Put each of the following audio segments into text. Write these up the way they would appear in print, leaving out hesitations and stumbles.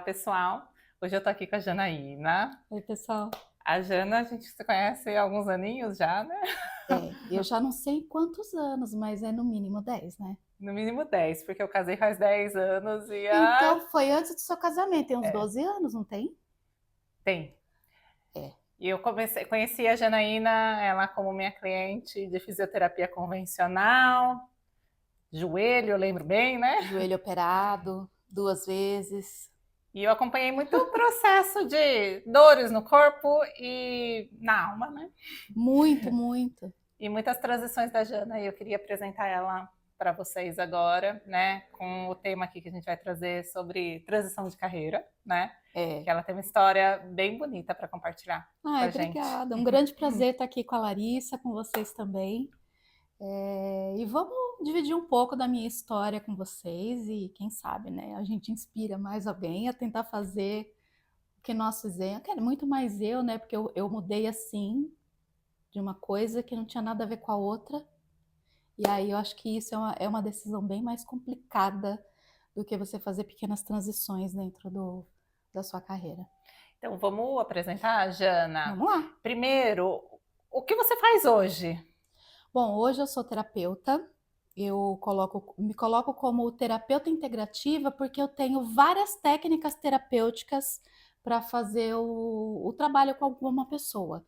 pessoal. Hoje eu tô aqui com a Janaína. Oi, pessoal. A Jana, a gente se conhece há alguns aninhos já, né? Eu já não sei quantos anos, mas é no mínimo 10, né? No mínimo 10, porque eu casei faz 10 anos e Então foi antes do seu casamento, tem uns é, 12 anos, não tem? tem. É. E eu conheci a Janaína, ela como minha cliente de fisioterapia convencional, joelho, eu lembro bem, né? Joelho operado 2 vezes. E eu acompanhei muito o processo de dores no corpo e na alma, né? Muito, muito. E muitas transições da Jana, e eu queria apresentar ela para vocês agora, né, com o tema aqui que a gente vai trazer sobre transição de carreira, né, que É. ela tem uma história bem bonita para compartilhar com Ai, a gente. obrigada. Um grande prazer estar aqui com a Larissa, com vocês também. E vamos dividir um pouco da minha história com vocês e quem sabe, né? A gente inspira mais alguém a tentar fazer o que nós fizemos. Quero muito mais eu, né? Porque eu mudei assim de uma coisa que não tinha nada a ver com a outra. E aí eu acho que isso é uma decisão bem mais complicada do que você fazer pequenas transições dentro da sua carreira. Então, vamos apresentar, Jana. Vamos lá. Primeiro, o que você faz hoje? Bom, hoje eu sou terapeuta. Me coloco como terapeuta integrativa porque eu tenho várias técnicas terapêuticas para fazer o trabalho com alguma pessoa.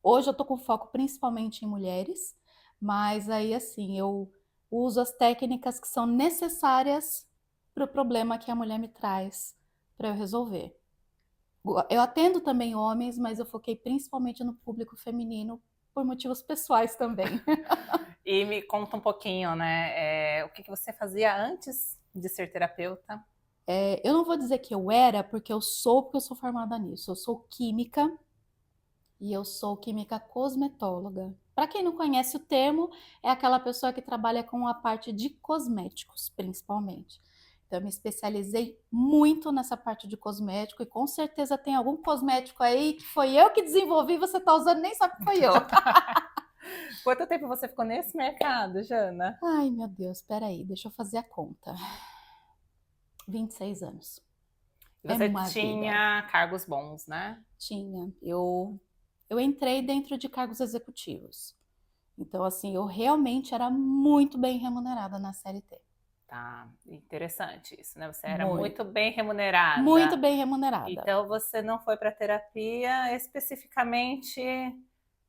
Hoje eu estou com foco principalmente em mulheres, mas aí assim, eu uso as técnicas que são necessárias para o problema que a mulher me traz para eu resolver. Eu atendo também homens, mas eu foquei principalmente no público feminino por motivos pessoais também. E me conta um pouquinho, né, o que você fazia antes de ser terapeuta? Eu não vou dizer que eu era, porque eu sou formada nisso. Eu sou química e eu sou química cosmetóloga. Para quem não conhece o termo, é aquela pessoa que trabalha com a parte de cosméticos, principalmente. Então, eu me especializei muito nessa parte de cosmético e com certeza tem algum cosmético aí que foi eu que desenvolvi e você está usando nem sabe que foi eu. Quanto tempo você ficou nesse mercado, Jana? Ai, meu Deus, peraí, deixa eu fazer a conta. 26 anos. E É você uma vida. tinha cargos bons, né? Tinha. Eu entrei dentro de cargos executivos. Então, assim, eu realmente era muito bem remunerada na CLT. Tá, interessante isso, né? Você era Muito. muito bem Muito remunerada. bem remunerada. Então você não foi para terapia especificamente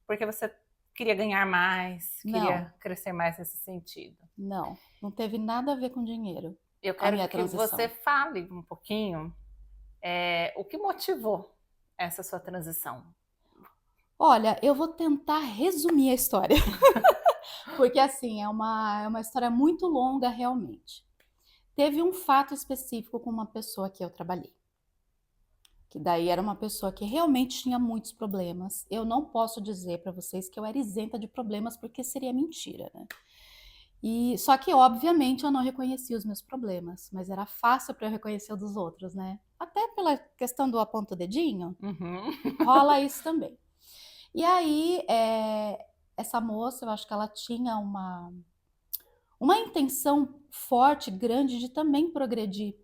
porque você queria ganhar mais, Não, queria crescer mais nesse sentido. não. Não teve nada a ver com dinheiro Eu a quero minha que você transição. fale um pouquinho o que motivou essa sua transição. Olha, eu vou tentar resumir a história, porque assim, é uma história muito longa realmente. Teve um fato específico com uma pessoa que eu trabalhei. Que daí era uma pessoa que realmente tinha muitos problemas. Eu não posso dizer para vocês que eu era isenta de problemas porque seria mentira, né? E só que obviamente eu não reconhecia os meus problemas, mas era fácil para eu reconhecer o dos outros, né? Até pela questão do aponta o dedinho, Uhum. rola isso também. E aí essa moça, eu acho que ela tinha uma intenção forte, grande de também progredir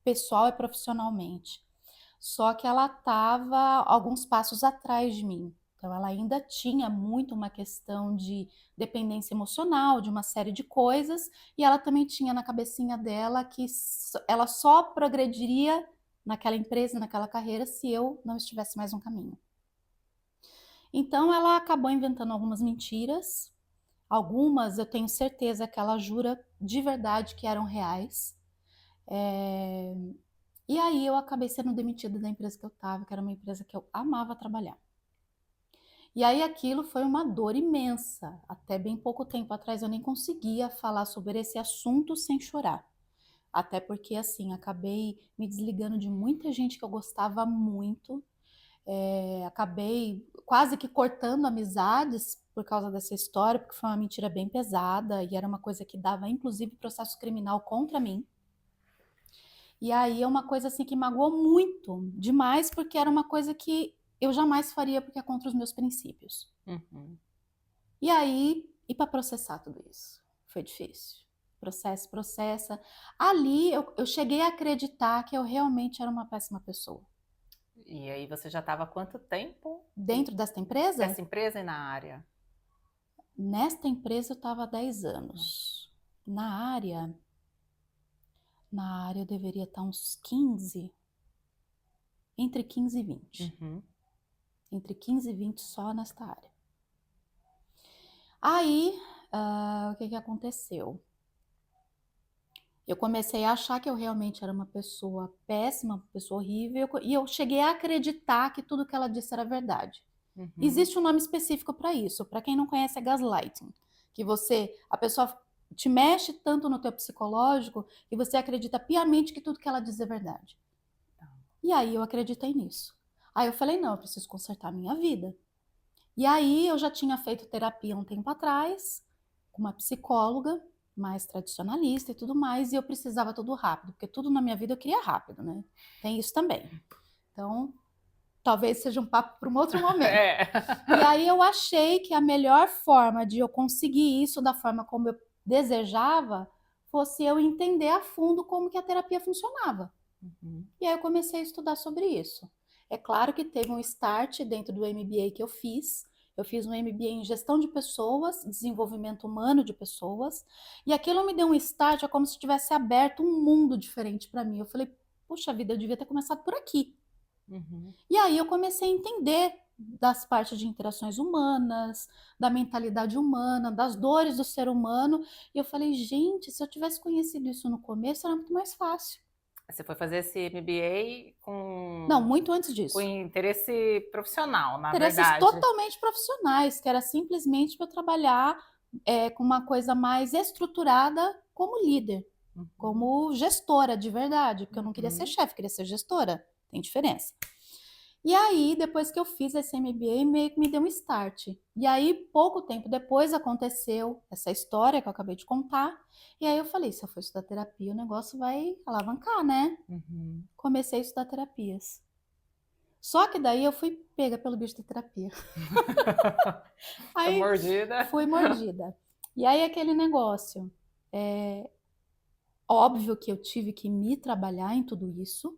pessoal e profissionalmente. Só que ela estava alguns passos atrás de mim. Então, ela ainda tinha muito uma questão de dependência emocional, de uma série de coisas, e ela também tinha na cabecinha dela que ela só progrediria naquela empresa, naquela carreira, se eu não estivesse mais no caminho. Então, ela acabou inventando algumas mentiras. Algumas eu tenho certeza que ela jura de verdade que eram reais. É, E aí eu acabei sendo demitida da empresa que eu estava, que era uma empresa que eu amava trabalhar. E aí aquilo foi uma dor imensa. Até bem pouco tempo atrás eu nem conseguia falar sobre esse assunto sem chorar. Até porque, assim, acabei me desligando de muita gente que eu gostava muito. Acabei quase que cortando amizades por causa dessa história, porque foi uma mentira bem pesada e era uma coisa que dava, inclusive, processo criminal contra mim. E aí é uma coisa assim que magoou muito, demais, porque era uma coisa que eu jamais faria porque é contra os meus princípios. Uhum. E aí, e para processar tudo isso? Foi difícil. processa. Ali eu cheguei a acreditar que eu realmente era uma péssima pessoa. E aí você já estava há quanto tempo Dentro desta empresa? dessa empresa e na área? Nesta empresa eu estava há 10 anos. Na área eu deveria estar uns 15, entre 15 e 20. Entre 15 e 20 só nesta área. Aí, o que aconteceu? Eu comecei a achar que eu realmente era uma pessoa péssima, uma pessoa horrível, e eu cheguei a acreditar que tudo que ela disse era verdade. Existe um nome específico para isso. Para quem não conhece, é gaslighting. Que a pessoa te mexe tanto no teu psicológico que você acredita piamente que tudo que ela diz é verdade. E aí eu acreditei nisso. Aí eu falei, não, eu preciso consertar a minha vida. E aí eu já tinha feito terapia um tempo atrás, com uma psicóloga mais tradicionalista e tudo mais, e eu precisava tudo rápido, porque tudo na minha vida eu queria rápido, né? Tem isso também. Então, talvez seja um papo para um outro momento. E aí eu achei que a melhor forma de eu conseguir isso da forma como eu desejava fosse eu entender a fundo como que a terapia funcionava. E aí eu comecei a estudar sobre isso. É claro que teve um start dentro do MBA que eu fiz. Eu fiz um MBA em gestão de pessoas, desenvolvimento humano de pessoas, e aquilo me deu um start, é como se tivesse aberto um mundo diferente para mim. Eu falei, puxa vida, eu devia ter começado por aqui. E aí eu comecei a entender das partes de interações humanas, da mentalidade humana, das dores do ser humano. E eu falei, gente, se eu tivesse conhecido isso no começo, era muito mais fácil. Você foi fazer esse MBA com... Não, muito antes disso. Com interesse profissional, na Interesses verdade. totalmente profissionais, que era simplesmente para trabalhar com uma coisa mais estruturada como líder, como gestora de verdade, porque eu não queria ser chefe, queria ser gestora. Tem diferença. E aí, depois que eu fiz esse MBA, meio que me deu um start. E aí, pouco tempo depois, aconteceu essa história que eu acabei de contar. E aí eu falei, se eu for estudar terapia, o negócio vai alavancar, né? Comecei a estudar terapias. Só que daí eu fui pega pelo bicho da terapia. Aí, mordida. Fui mordida. E aí aquele negócio. Óbvio que eu tive que me trabalhar em tudo isso.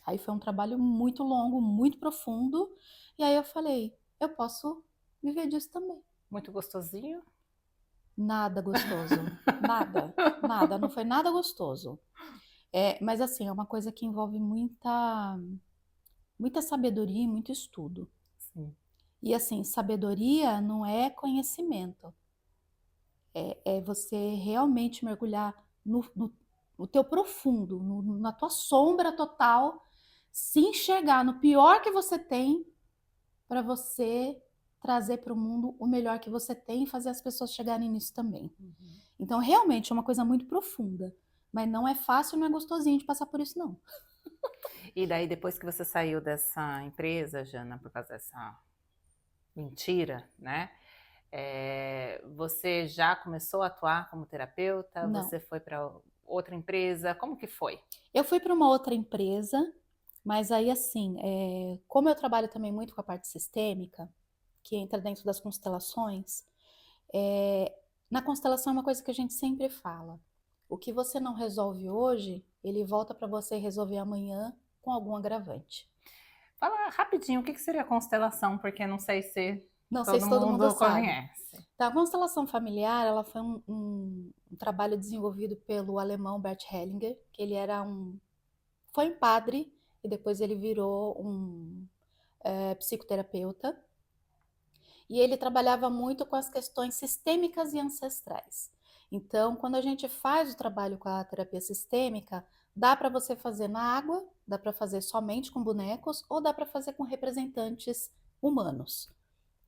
Aí foi um trabalho muito longo, muito profundo. E aí eu falei, eu posso viver disso também. Muito gostosinho? Nada gostoso. Nada. Não foi nada gostoso. Mas assim, é uma coisa que envolve muita sabedoria e muito estudo. Sim. E assim, sabedoria não é conhecimento. É você realmente mergulhar no teu profundo, na tua sombra total, se enxergar no pior que você tem para você trazer para o mundo o melhor que você tem e fazer as pessoas chegarem nisso também. Então, realmente é uma coisa muito profunda. Mas não é fácil, não é gostosinho de passar por isso, não. E daí, depois que você saiu dessa empresa, Jana, por causa dessa mentira, né? Você já começou a atuar como terapeuta? Não. Você foi para outra empresa? Como que foi? Eu fui para uma outra empresa, mas aí assim, como eu trabalho também muito com a parte sistêmica, que entra dentro das constelações, na constelação é uma coisa que a gente sempre fala. O que você não resolve hoje, ele volta para você resolver amanhã com algum agravante. Fala rapidinho, o que seria constelação, porque não sei se todo mundo sabe. Conhece. Tá, a constelação familiar, ela foi um trabalho desenvolvido pelo alemão Bert Hellinger, que ele foi um padre e depois ele virou um psicoterapeuta. E ele trabalhava muito com as questões sistêmicas e ancestrais. Então, quando a gente faz o trabalho com a terapia sistêmica, dá para você fazer na água, dá para fazer somente com bonecos ou dá para fazer com representantes humanos.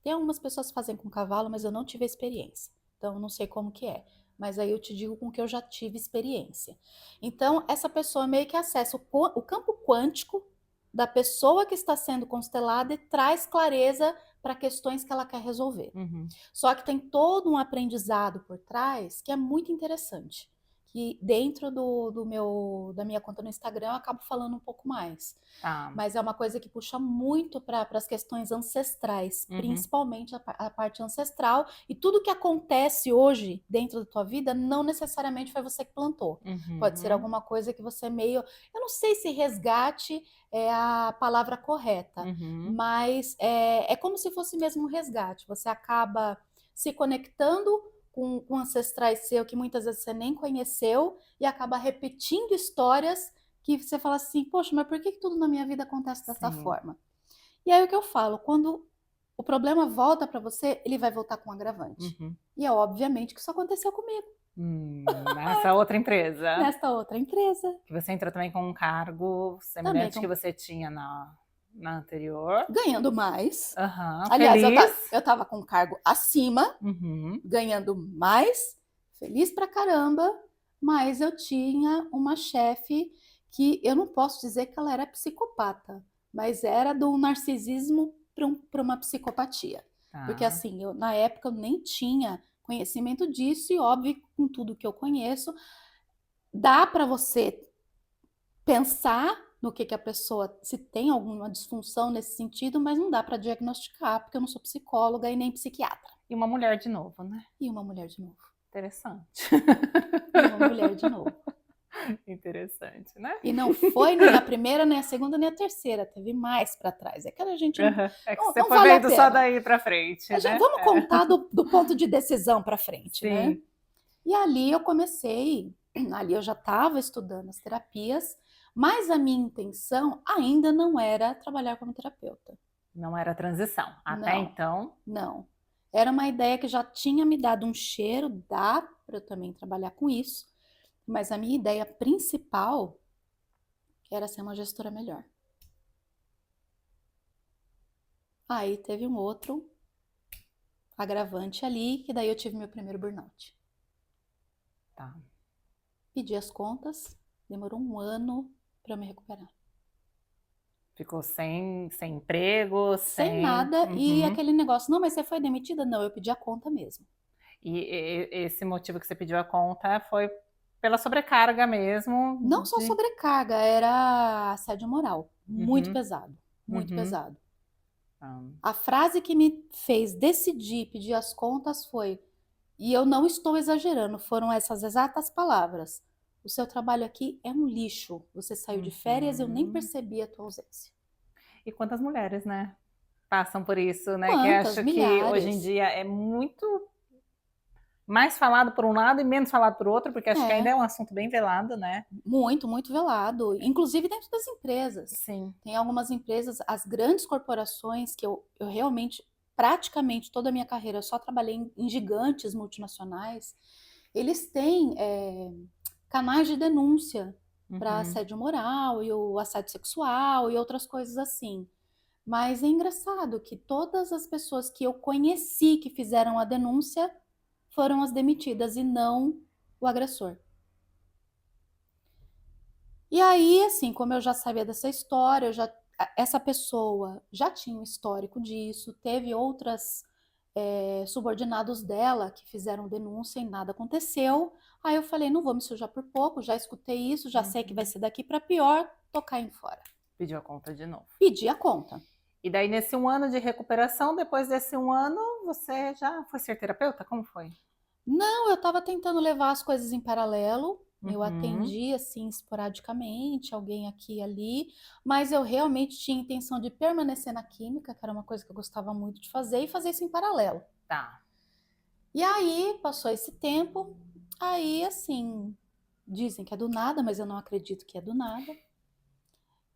Tem algumas pessoas que fazem com cavalo, mas eu não tive experiência. Então, eu não sei como que é. Mas aí eu te digo com que eu já tive experiência. Então, essa pessoa meio que acessa o campo quântico da pessoa que está sendo constelada e traz clareza para questões que ela quer resolver. Só que tem todo um aprendizado por trás que é muito interessante. que dentro da minha conta no Instagram eu acabo falando um pouco mais. Tá. Mas é uma coisa que puxa muito para as questões ancestrais, principalmente a parte ancestral. E tudo que acontece hoje dentro da tua vida não necessariamente foi você que plantou. Pode ser alguma coisa que você meio... Eu não sei se resgate é a palavra correta, mas é como se fosse mesmo um resgate. Você acaba se conectando com ancestrais seu que muitas vezes você nem conheceu e acaba repetindo histórias que você fala assim, poxa, mas por que tudo na minha vida acontece dessa forma? E aí o que eu falo, quando o problema volta para você, ele vai voltar com um agravante. E é obviamente que isso aconteceu comigo. Nessa outra empresa. Nesta outra empresa. Que você entrou também com um cargo semelhante que você tinha na anterior. Ganhando mais. Aliás, feliz. eu tava com um cargo acima, ganhando mais, feliz pra caramba, mas eu tinha uma chefe que eu não posso dizer que ela era psicopata, mas era do narcisismo para uma psicopatia. Porque assim, na época eu nem tinha conhecimento disso e óbvio, com tudo que eu conheço, dá para você pensar no que a pessoa, se tem alguma disfunção nesse sentido, mas não dá para diagnosticar, porque eu não sou psicóloga e nem psiquiatra. E uma mulher de novo, né? E uma mulher de novo. Interessante. E uma mulher de novo. Interessante, né? E não foi nem a primeira, nem a segunda, nem a terceira. Teve mais para trás. É que a gente... É que você foi vendo só daí para frente, né? Vamos contar do ponto de decisão para frente, né? E ali eu comecei... Ali eu já estava estudando as terapias, mas a minha intenção ainda não era trabalhar como terapeuta. Não era transição. Até então? Não. Era uma ideia que já tinha me dado um cheiro, dá para eu também trabalhar com isso, mas a minha ideia principal era ser uma gestora melhor. Aí teve um outro agravante ali, que daí eu tive meu primeiro burnout. Tá. Pedi as contas, demorou 1 ano para eu me recuperar. Ficou sem emprego, sem nada, e aquele negócio, não, mas você foi demitida? Não, eu pedi a conta mesmo. E esse motivo que você pediu a conta foi pela sobrecarga mesmo? Não só sobrecarga, era assédio moral, muito pesado, muito pesado. A frase que me fez decidir pedir as contas foi, e eu não estou exagerando, foram essas exatas palavras: o seu trabalho aqui é um lixo, você saiu de férias, eu nem percebi a tua ausência. E quantas mulheres, né, passam por isso, né? Quantas? Que acho milhares. Que hoje em dia é muito mais falado por um lado e menos falado por outro, porque acho que ainda é um assunto bem velado, né? Muito, muito velado, inclusive dentro das empresas. Sim. Tem algumas empresas, as grandes corporações, que eu realmente, praticamente toda a minha carreira, eu só trabalhei em gigantes multinacionais, eles têm canais de denúncia para assédio moral e o assédio sexual e outras coisas assim. Mas é engraçado que todas as pessoas que eu conheci que fizeram a denúncia foram as demitidas e não o agressor. E aí, assim, como eu já sabia dessa história, essa pessoa já tinha um histórico disso, teve outras subordinados dela que fizeram denúncia e nada aconteceu. Aí eu falei, não vou me sujar por pouco, já escutei isso, já sei que vai ser daqui para pior, tô caindo fora. Pediu a conta de novo. Pedi a conta. E daí, nesse 1 ano de recuperação, depois desse 1 ano, você já foi ser terapeuta? Como foi? Não, eu estava tentando levar as coisas em paralelo. Eu atendi, assim, esporadicamente, alguém aqui e ali, mas eu realmente tinha intenção de permanecer na química, que era uma coisa que eu gostava muito de fazer, e fazer isso em paralelo. Tá. E aí, passou esse tempo, aí, assim, dizem que é do nada, mas eu não acredito que é do nada.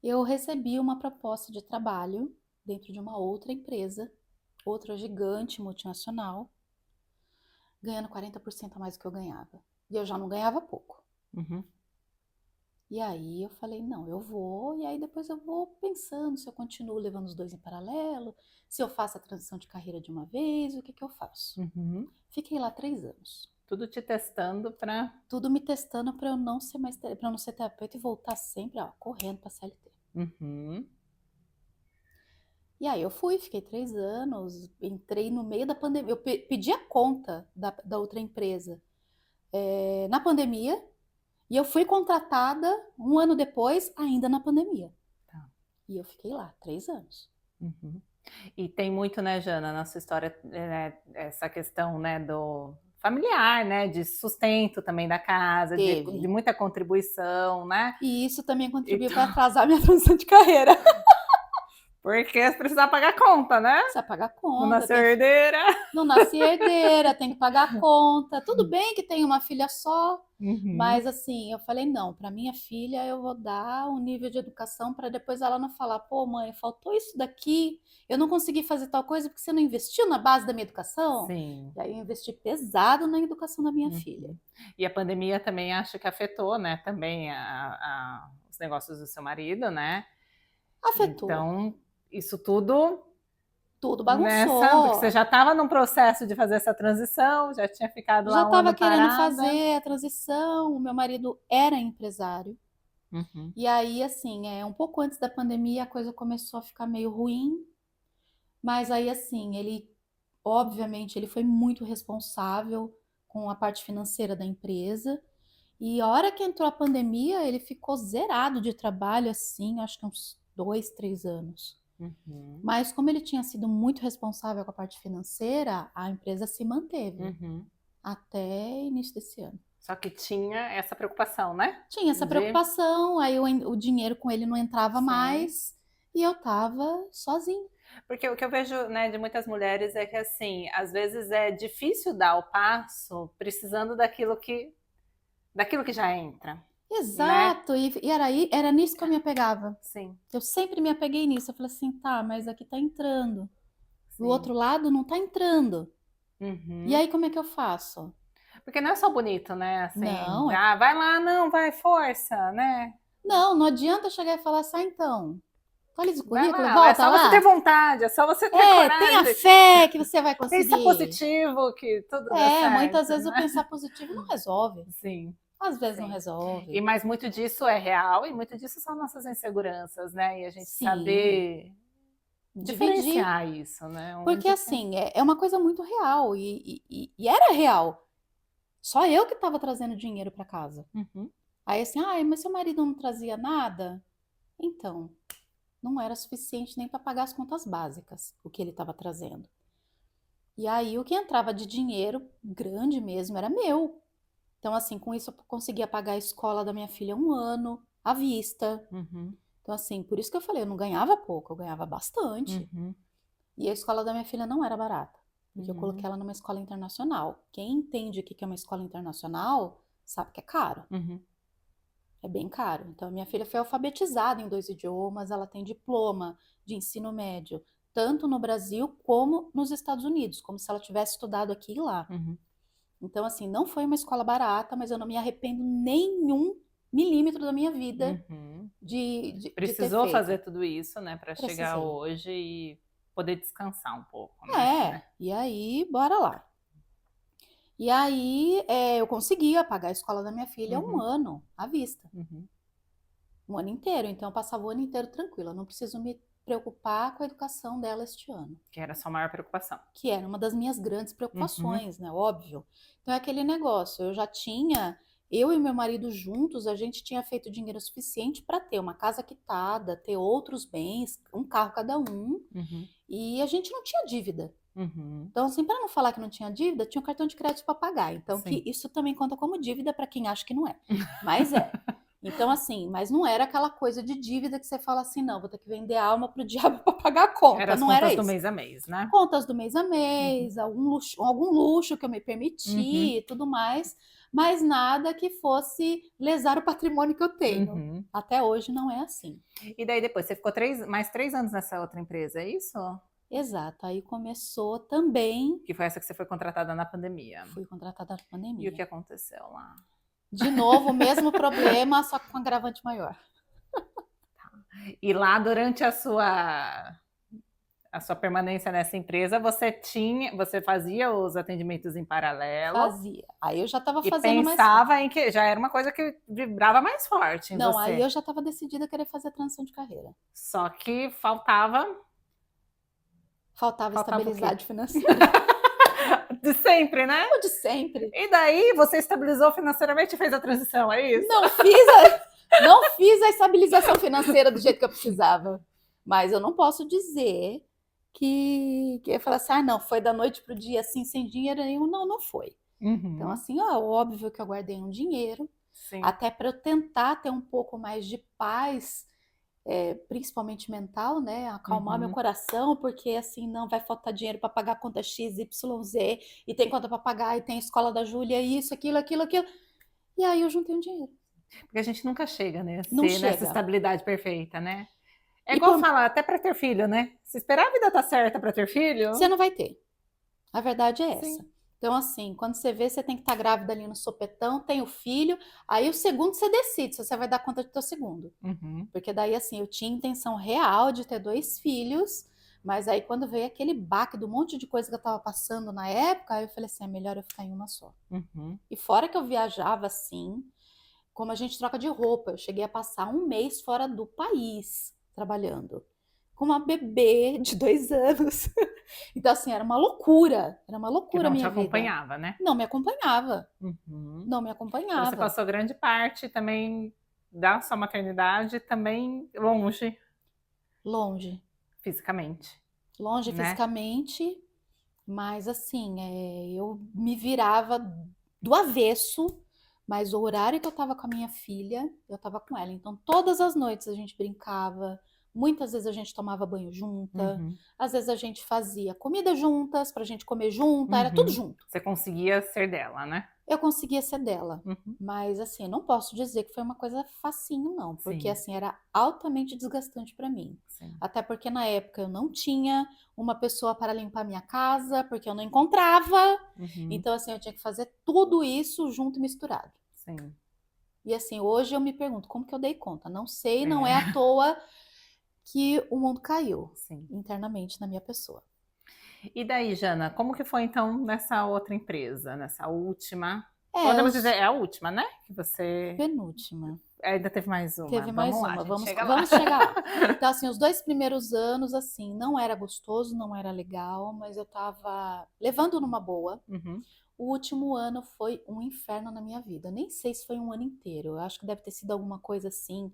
Eu recebi uma proposta de trabalho dentro de uma outra empresa, outra gigante multinacional, ganhando 40% a mais do que eu ganhava. E eu já não ganhava pouco. E aí eu falei, não, eu vou, e aí depois eu vou pensando se eu continuo levando os dois em paralelo, se eu faço a transição de carreira de uma vez, o que eu faço. Fiquei lá 3 anos. Tudo te testando para... Tudo me testando para eu não ser para eu não ser terapeuta e voltar sempre, correndo para CLT. E aí eu fui, fiquei 3 anos, entrei no meio da pandemia, eu pedi a conta da outra empresa na pandemia, E eu fui contratada um ano depois, ainda na pandemia. Tá. E eu fiquei lá 3 anos. Uhum. E tem muito, né, Jana, na sua história, essa questão, né, do familiar, né, de sustento também da casa, de Teve. muita contribuição, né? E isso também contribuiu Então, para atrasar minha transição de carreira. porque você precisa pagar conta, né? Precisa pagar Não conta, nasceu herdeira. não nasci herdeira, tem que pagar conta. Tudo bem que tem uma filha só, Uhum. mas assim, eu falei, não, para minha filha eu vou dar um nível de educação para depois ela não falar, pô, mãe, faltou isso daqui, eu não consegui fazer tal coisa porque você não investiu na base da minha educação. Sim. E aí eu investi pesado na educação da minha filha. E a pandemia também acho que afetou, né, também os negócios do seu marido, né? Afetou. Então, isso tudo Tudo nessa, porque você bagunçou. já estava num processo de fazer essa transição, já tinha ficado Já lá um estava ano querendo parada. fazer a transição, o meu marido era empresário. Uhum. E aí, assim, um pouco antes da pandemia, a coisa começou a ficar meio ruim, mas aí, assim, ele, obviamente, ele foi muito responsável com a parte financeira da empresa. E a hora que entrou a pandemia, ele ficou zerado de trabalho, assim, acho que uns 2, 3 anos. Uhum. Mas como ele tinha sido muito responsável com a parte financeira, a empresa se manteve Uhum. até início desse ano. Só que tinha essa preocupação, né? Tinha essa preocupação, aí o dinheiro com ele não entrava Sim. mais e eu tava sozinha. Porque o que eu vejo, né, de muitas mulheres é que, assim, às vezes é difícil dar o passo precisando daquilo que já entra, né? Exato, e era nisso que eu me apegava. Sim, Eu sempre me apeguei nisso. Eu falei assim, tá, mas aqui tá entrando. Do sim. outro lado não tá entrando. E Uhum. aí como é que eu faço? Porque não é só bonito, né? Assim, Não, ah, vai lá, não, vai, força, né? não adianta chegar e falar assim, então, atualiza o Vai currículo, lá, é volta só você ter lá. vontade, é só você ter Tenha coragem, fé que você vai pensa conseguir. positivo que tudo dá Muitas certo, vezes o né? pensar positivo não resolve. Sim, Às vezes não sim. resolve. E mas muito disso é real e muito disso são nossas inseguranças, né? E a gente Sim, saber dividir. diferenciar isso, né? Porque Onde que... assim, é uma coisa muito real e era real. Só eu que estava trazendo dinheiro para casa. Uhum. Aí assim, mas seu marido não trazia nada? Então, não era suficiente nem para pagar as contas básicas, o que ele estava trazendo. E aí o que entrava de dinheiro grande mesmo era meu. Então, assim, com isso eu conseguia pagar a escola da minha filha um ano, à vista. Uhum. Então, assim, por isso que eu falei, eu não ganhava pouco, eu ganhava bastante. Uhum. E a escola da minha filha não era barata, porque eu Uhum. coloquei ela numa escola internacional. Quem entende o que é uma escola internacional sabe que é caro. Uhum. É bem caro. Então, a minha filha foi alfabetizada em 2 idiomas, ela tem diploma de ensino médio, tanto no Brasil como nos Estados Unidos, como se ela tivesse estudado aqui e lá. Uhum. Então, assim, não foi uma escola barata, mas eu não me arrependo nenhum milímetro da minha vida Uhum. de ter Precisou feito. fazer tudo isso, né, para chegar Precisei. hoje e poder descansar um pouco, né? E aí, bora lá. E aí, eu conseguia pagar a escola da minha filha um Uhum. ano à vista. Uhum. Um ano inteiro. Então, eu passava o ano inteiro tranquila. Eu não preciso me preocupar com a educação dela este ano. Que era a sua maior preocupação. Que era uma das minhas grandes Uhum. preocupações, né? Óbvio. Então, é aquele negócio. Eu e meu marido juntos, a gente tinha feito dinheiro suficiente para ter uma casa quitada, ter outros bens, um carro cada um. Uhum. E a gente não tinha dívida. Uhum. Então, assim, para não falar que não tinha dívida, tinha um cartão de crédito para pagar. Então, que Sim. isso também conta como dívida para quem acha que não é. Mas é. Então, assim, mas não era aquela coisa de dívida que você fala assim, não, vou ter que vender a alma pro diabo para pagar a conta. Era as não contas era do isso. mês a mês, né? Contas do mês a mês, algum luxo que eu me permiti e tudo mais, mas nada que fosse lesar o patrimônio que eu tenho. Uhum. Até hoje não é assim. E daí depois, você ficou mais 3 anos nessa outra empresa, é isso? Exato. Aí começou também. Que foi essa que você foi contratada na pandemia. Fui contratada na E pandemia. o que aconteceu lá? De novo, o mesmo problema, só que com agravante maior. E lá, durante a sua permanência nessa empresa, você fazia os atendimentos em paralelo? Fazia. Aí eu já estava E fazendo mais. pensava em que já era uma coisa que vibrava mais forte em Não, você. aí eu já estava decidida a querer fazer a transição de carreira. Só que faltava Faltava estabilidade financeira. De sempre, né? O de sempre. E daí você estabilizou financeiramente e fez a transição, é isso? Não fiz a estabilização financeira do jeito que eu precisava. Mas eu não posso dizer que eu falar assim, não, foi da noite pro dia assim, sem dinheiro nenhum. Não foi. Então, assim, óbvio que eu guardei um dinheiro, Sim. até para eu tentar ter um pouco mais de paz, principalmente mental, né? Acalmar meu coração, porque assim, não vai faltar dinheiro para pagar a conta X, Y, Z, e tem conta para pagar, e tem a escola da Júlia, isso, aquilo. E aí eu juntei um dinheiro. Porque a gente nunca chega Não nessa chega. estabilidade perfeita, né? É E igual falar, até para ter filho, né? Se esperar a vida tá certa para ter filho, você não vai ter. A verdade é essa. sim. Então, assim, quando você vê, você tem que estar grávida ali no sopetão, tem o filho, aí o segundo você decide se você vai dar conta do teu segundo. Porque daí, assim, eu tinha intenção real de ter 2 filhos, mas aí quando veio aquele baque do monte de coisa que eu tava passando na época, aí eu falei assim, é melhor eu ficar em uma só. E fora que eu viajava assim, como a gente troca de roupa, eu cheguei a passar 1 mês fora do país trabalhando com uma bebê de 2 anos. Então, assim, era uma loucura Que a não te minha vida. acompanhava, né? Não me acompanhava. Não me Então você acompanhava. passou grande parte também da sua maternidade também longe Longe. fisicamente. Longe né? fisicamente, mas assim, eu me virava do avesso, mas o horário que eu tava com a minha filha, eu tava com ela. Então, todas as noites a gente brincava, muitas vezes a gente tomava banho junta, às vezes a gente fazia comida juntas, pra gente comer junta, era tudo junto. Você conseguia ser dela, né? Eu conseguia ser dela, mas assim, não posso dizer que foi uma coisa facinho, não, porque Sim. assim, era altamente desgastante para mim. Sim. Até porque na época eu não tinha uma pessoa para limpar minha casa, porque eu não encontrava. Então, assim, eu tinha que fazer tudo isso junto e misturado. Sim. E assim, hoje eu me pergunto como que eu dei conta. Não sei, não é à toa que o mundo caiu internamente na minha pessoa. E daí, Jana, como que foi então nessa outra empresa, nessa última? Podemos dizer, é a última, né? Que você. Penúltima. Ainda teve mais uma. Teve mais uma. Vamos chegar lá. Então, assim, os 2 primeiros anos, assim, não era gostoso, não era legal, mas eu tava levando numa boa. O último ano foi um inferno na minha vida. Eu nem sei se foi um ano inteiro. Eu acho que deve ter sido alguma coisa assim,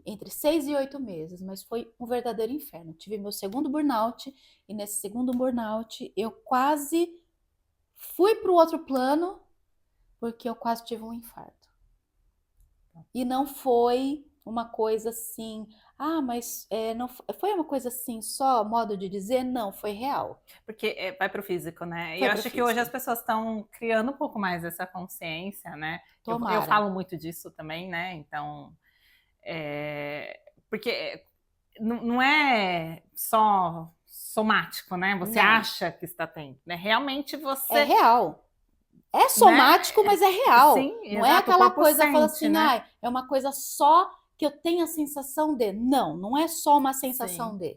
entre 6 e 8 meses, mas foi um verdadeiro inferno. Tive meu segundo burnout, e nesse segundo burnout eu quase fui para o outro plano, porque eu quase tive um infarto. E não foi uma coisa assim, mas não foi uma coisa assim, só modo de dizer, não, foi real. Porque vai para o físico, né? E eu acho que hoje as pessoas estão criando um pouco mais essa consciência, né? Eu falo muito disso também, né? Então, porque não é só somático, né? Você acha que está tendo, né? Realmente você... É real. É somático, mas é real. Sim, não é aquela coisa que fala assim, é uma coisa só que eu tenho a sensação de. Não é só uma sensação de.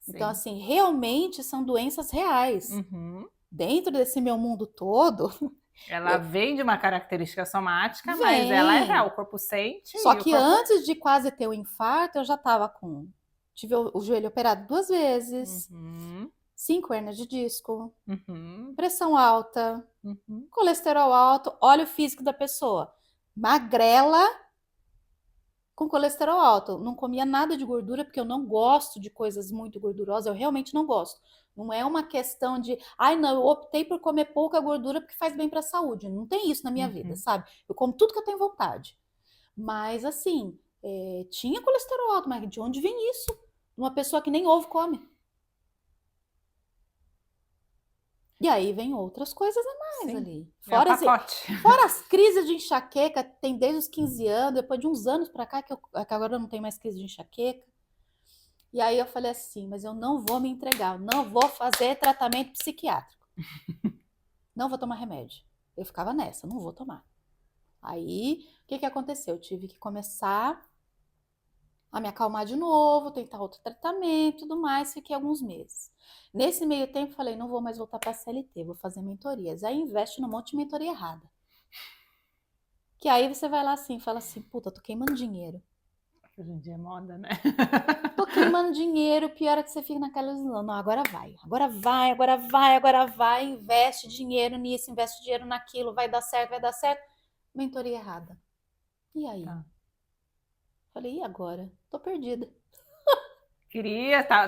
Então, assim, realmente são doenças reais. Dentro desse meu mundo todo. Ela vem de uma característica somática, mas ela é real, o corpo sente. Só que antes de quase ter o infarto, eu já estava tive o joelho operado 2 vezes. 5 hernias de disco, pressão alta, colesterol alto, olha o físico da pessoa. Magrela com colesterol alto. Não comia nada de gordura, porque eu não gosto de coisas muito gordurosas, eu realmente não gosto. Não é uma questão de, não, eu optei por comer pouca gordura porque faz bem para a saúde. Não tem isso na minha vida, sabe? Eu como tudo que eu tenho vontade. Mas, assim, tinha colesterol alto, mas de onde vem isso? Uma pessoa que nem ovo come. E aí vem outras coisas a mais ali. Fora as crises de enxaqueca, tem desde os 15 anos, depois de uns anos para cá, que agora eu não tenho mais crise de enxaqueca. E aí eu falei assim, mas eu não vou me entregar, eu não vou fazer tratamento psiquiátrico. Não vou tomar remédio. Eu ficava nessa, não vou tomar. Aí, o que aconteceu? Eu tive que começar a me acalmar de novo, tentar outro tratamento e tudo mais, fiquei alguns meses. Nesse meio tempo, falei, não vou mais voltar para a CLT, vou fazer mentorias. Aí investe num monte de mentoria errada. Que aí você vai lá assim, fala assim, puta, tô queimando dinheiro. Hoje em dia é moda, né? Tô queimando dinheiro, pior é que você fica naquela ilusão. Não, agora vai, agora vai, agora vai, agora vai, investe dinheiro nisso, investe dinheiro naquilo, vai dar certo, vai dar certo. Mentoria errada. E aí? Tá. Falei, e agora? Tô perdida.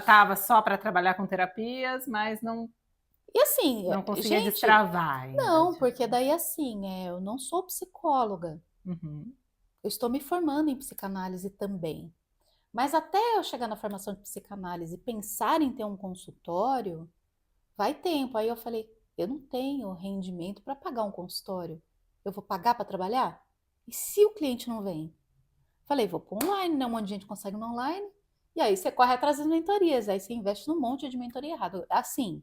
Tava só para trabalhar com terapias, mas E assim, não conseguia gente, destravar ainda. não, porque daí assim, eu não sou psicóloga. Uhum. Eu estou me formando em psicanálise também. Mas até eu chegar na formação de psicanálise e pensar em ter um consultório, vai tempo. Aí eu falei, eu não tenho rendimento para pagar um consultório. Eu vou pagar para trabalhar? E se o cliente não vem? Falei, vou para online, né? Um monte de gente consegue no online. E aí você corre atrás das mentorias, aí você investe num monte de mentoria errado. Assim,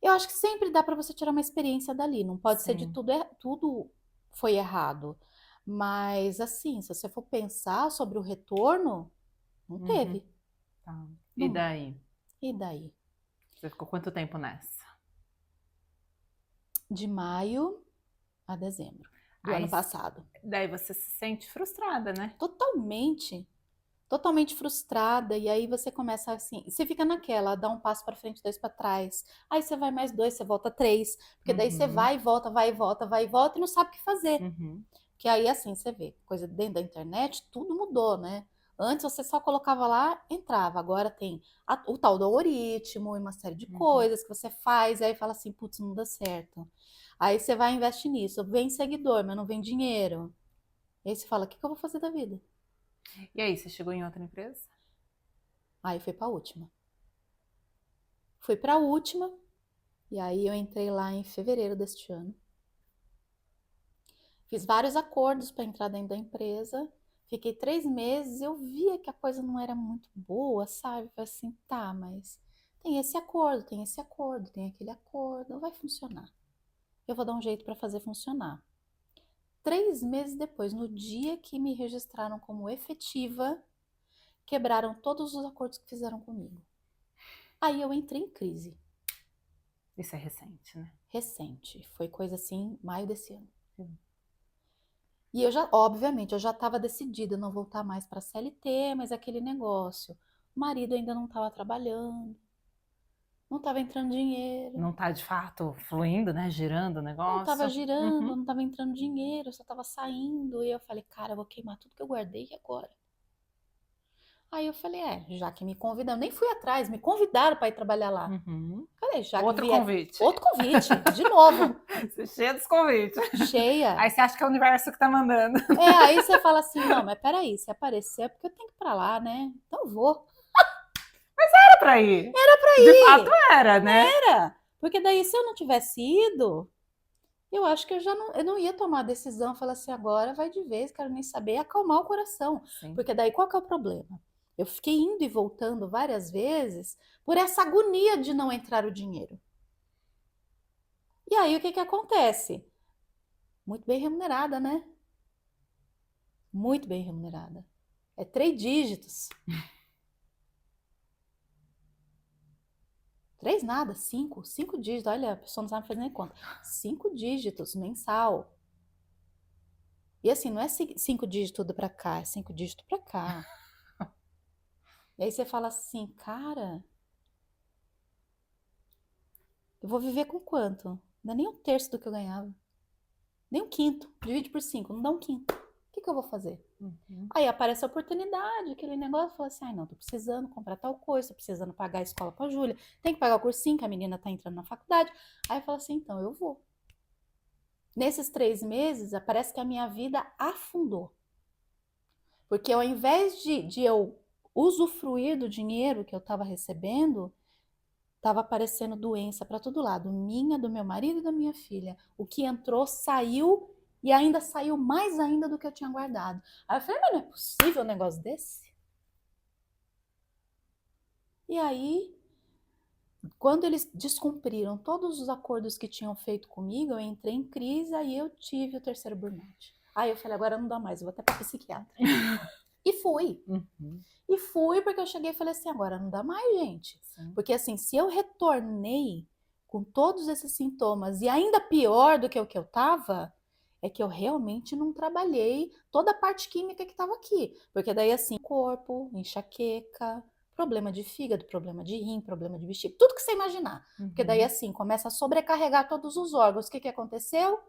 eu acho que sempre dá para você tirar uma experiência dali. Não pode ser de Sim. tudo foi errado. Mas assim, se você for pensar sobre o retorno, não Uhum. teve. Tá. E Não. daí? E daí? Você ficou quanto tempo nessa? De maio a dezembro do ano Aí, passado. daí você se sente frustrada, né? Totalmente, totalmente frustrada. E aí você começa assim, você fica naquela, dá um passo para frente, dois para trás. Aí você vai mais dois, você volta três, porque daí você Uhum. vai e volta, vai e volta, vai e volta e não sabe o que fazer. Uhum. Que aí assim, você vê, coisa dentro da internet, tudo mudou, né? Antes você só colocava lá, entrava. Agora tem o tal do algoritmo e uma série de Uhum. coisas que você faz, e aí fala assim, putz, não dá certo. Aí você vai e investe nisso, vem seguidor, mas não vem dinheiro. E aí você fala, o que que eu vou fazer da vida? E aí, você chegou em outra empresa? Aí foi pra última. Fui pra última, e aí eu entrei lá em fevereiro deste ano. Fiz vários acordos para entrar dentro da empresa. Fiquei 3 meses, eu via que a coisa não era muito boa, sabe? Falei assim, tá, mas tem esse acordo, tem esse acordo, tem aquele acordo, não vai funcionar. Eu vou dar um jeito para fazer funcionar. 3 meses depois, no dia que me registraram como efetiva, quebraram todos os acordos que fizeram comigo. Aí eu entrei em crise. Isso é recente, né? Recente, foi coisa assim, maio desse ano. Sim. E eu já, obviamente, eu já estava decidida a não voltar mais para a CLT, mas aquele negócio. O marido ainda não estava trabalhando, não estava entrando dinheiro, Não tá de fato fluindo, né? Girando o não estava negócio. girando, Uhum. não estava entrando dinheiro, só estava saindo. E eu falei, cara, eu vou queimar tudo que eu guardei agora. Aí eu falei, já que me convidam, nem fui atrás, me convidaram para ir trabalhar lá. Uhum. Falei, já que Outro vier. convite. Outro convite, de novo, Você cheia dos convites. cheia. Aí você acha que é o universo que tá mandando. Aí você fala assim, não, mas peraí, se aparecer é porque eu tenho que ir pra lá, né? Então eu vou. Era pra ir. De fato Aí, era, né? era. Porque daí, se eu não tivesse ido, eu acho que eu não ia tomar a decisão, falar assim, agora vai de vez, quero nem saber, acalmar o coração. Sim. Porque daí, qual que é o problema? Eu fiquei indo e voltando várias vezes por essa agonia de não entrar o dinheiro. E aí, o que que acontece? Muito bem remunerada, né? Muito bem remunerada. É 3 dígitos. 3 nada, 5 dígitos. Olha, a pessoa não sabe fazer nem conta. 5 dígitos mensal. E assim, não é 5 dígitos para cá, é 5 dígitos para cá. E aí você fala assim, cara, eu vou viver com quanto? Não dá nem um terço do que eu ganhava. Nem um quinto. Divide por 5, não dá um quinto. O que que eu vou fazer? Uhum. Aí aparece a oportunidade, aquele negócio, fala assim, ai não, tô precisando comprar tal coisa, tô precisando pagar a escola pra Júlia, tem que pagar o cursinho, que a menina tá entrando na faculdade. Aí eu falo assim, então eu vou. Nesses 3 meses, parece que a minha vida afundou. Porque ao invés de eu usufruir do dinheiro que eu estava recebendo, estava aparecendo doença para todo lado, minha, do meu marido e da minha filha. O que entrou saiu e ainda saiu mais ainda do que eu tinha guardado. Aí eu falei, mas não é possível um negócio desse? E aí, quando eles descumpriram todos os acordos que tinham feito comigo, eu entrei em crise, aí eu tive o terceiro burnout. Aí eu falei, agora não dá mais, eu vou até para psiquiatra. E fui. Uhum. E fui porque eu cheguei e falei assim, agora não dá mais, gente. Sim. Porque assim, se eu retornei com todos esses sintomas e ainda pior do que o que eu tava, é que eu realmente não trabalhei toda a parte química que estava aqui. Porque daí, assim, corpo, enxaqueca, problema de fígado, problema de rim, problema de bexiga, tudo que você imaginar. Porque daí, assim, começa a sobrecarregar todos os órgãos. O que aconteceu?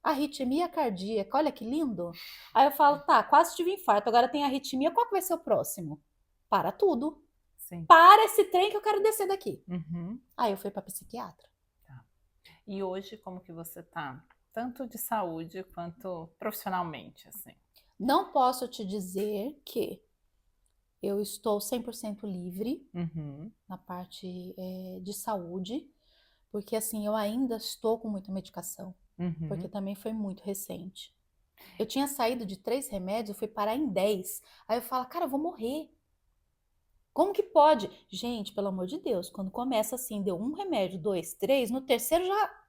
Arritmia cardíaca, olha que lindo. Aí eu falo, tá, quase tive infarto, agora tem arritmia, qual que vai ser o próximo? Para tudo. Sim. Para esse trem que eu quero descer daqui. Uhum. Aí eu fui para psiquiatra. Tá. E hoje, como que você tá? Tanto de saúde quanto profissionalmente, assim. Não posso te dizer que eu estou 100% livre na parte de saúde, porque assim, eu ainda estou com muita medicação, porque também foi muito recente. Eu tinha saído de 3 remédios, eu fui parar em 10. Aí eu falo, cara, eu vou morrer. Como que pode? Gente, pelo amor de Deus, quando começa assim, deu 1 remédio, 2, 3, no terceiro já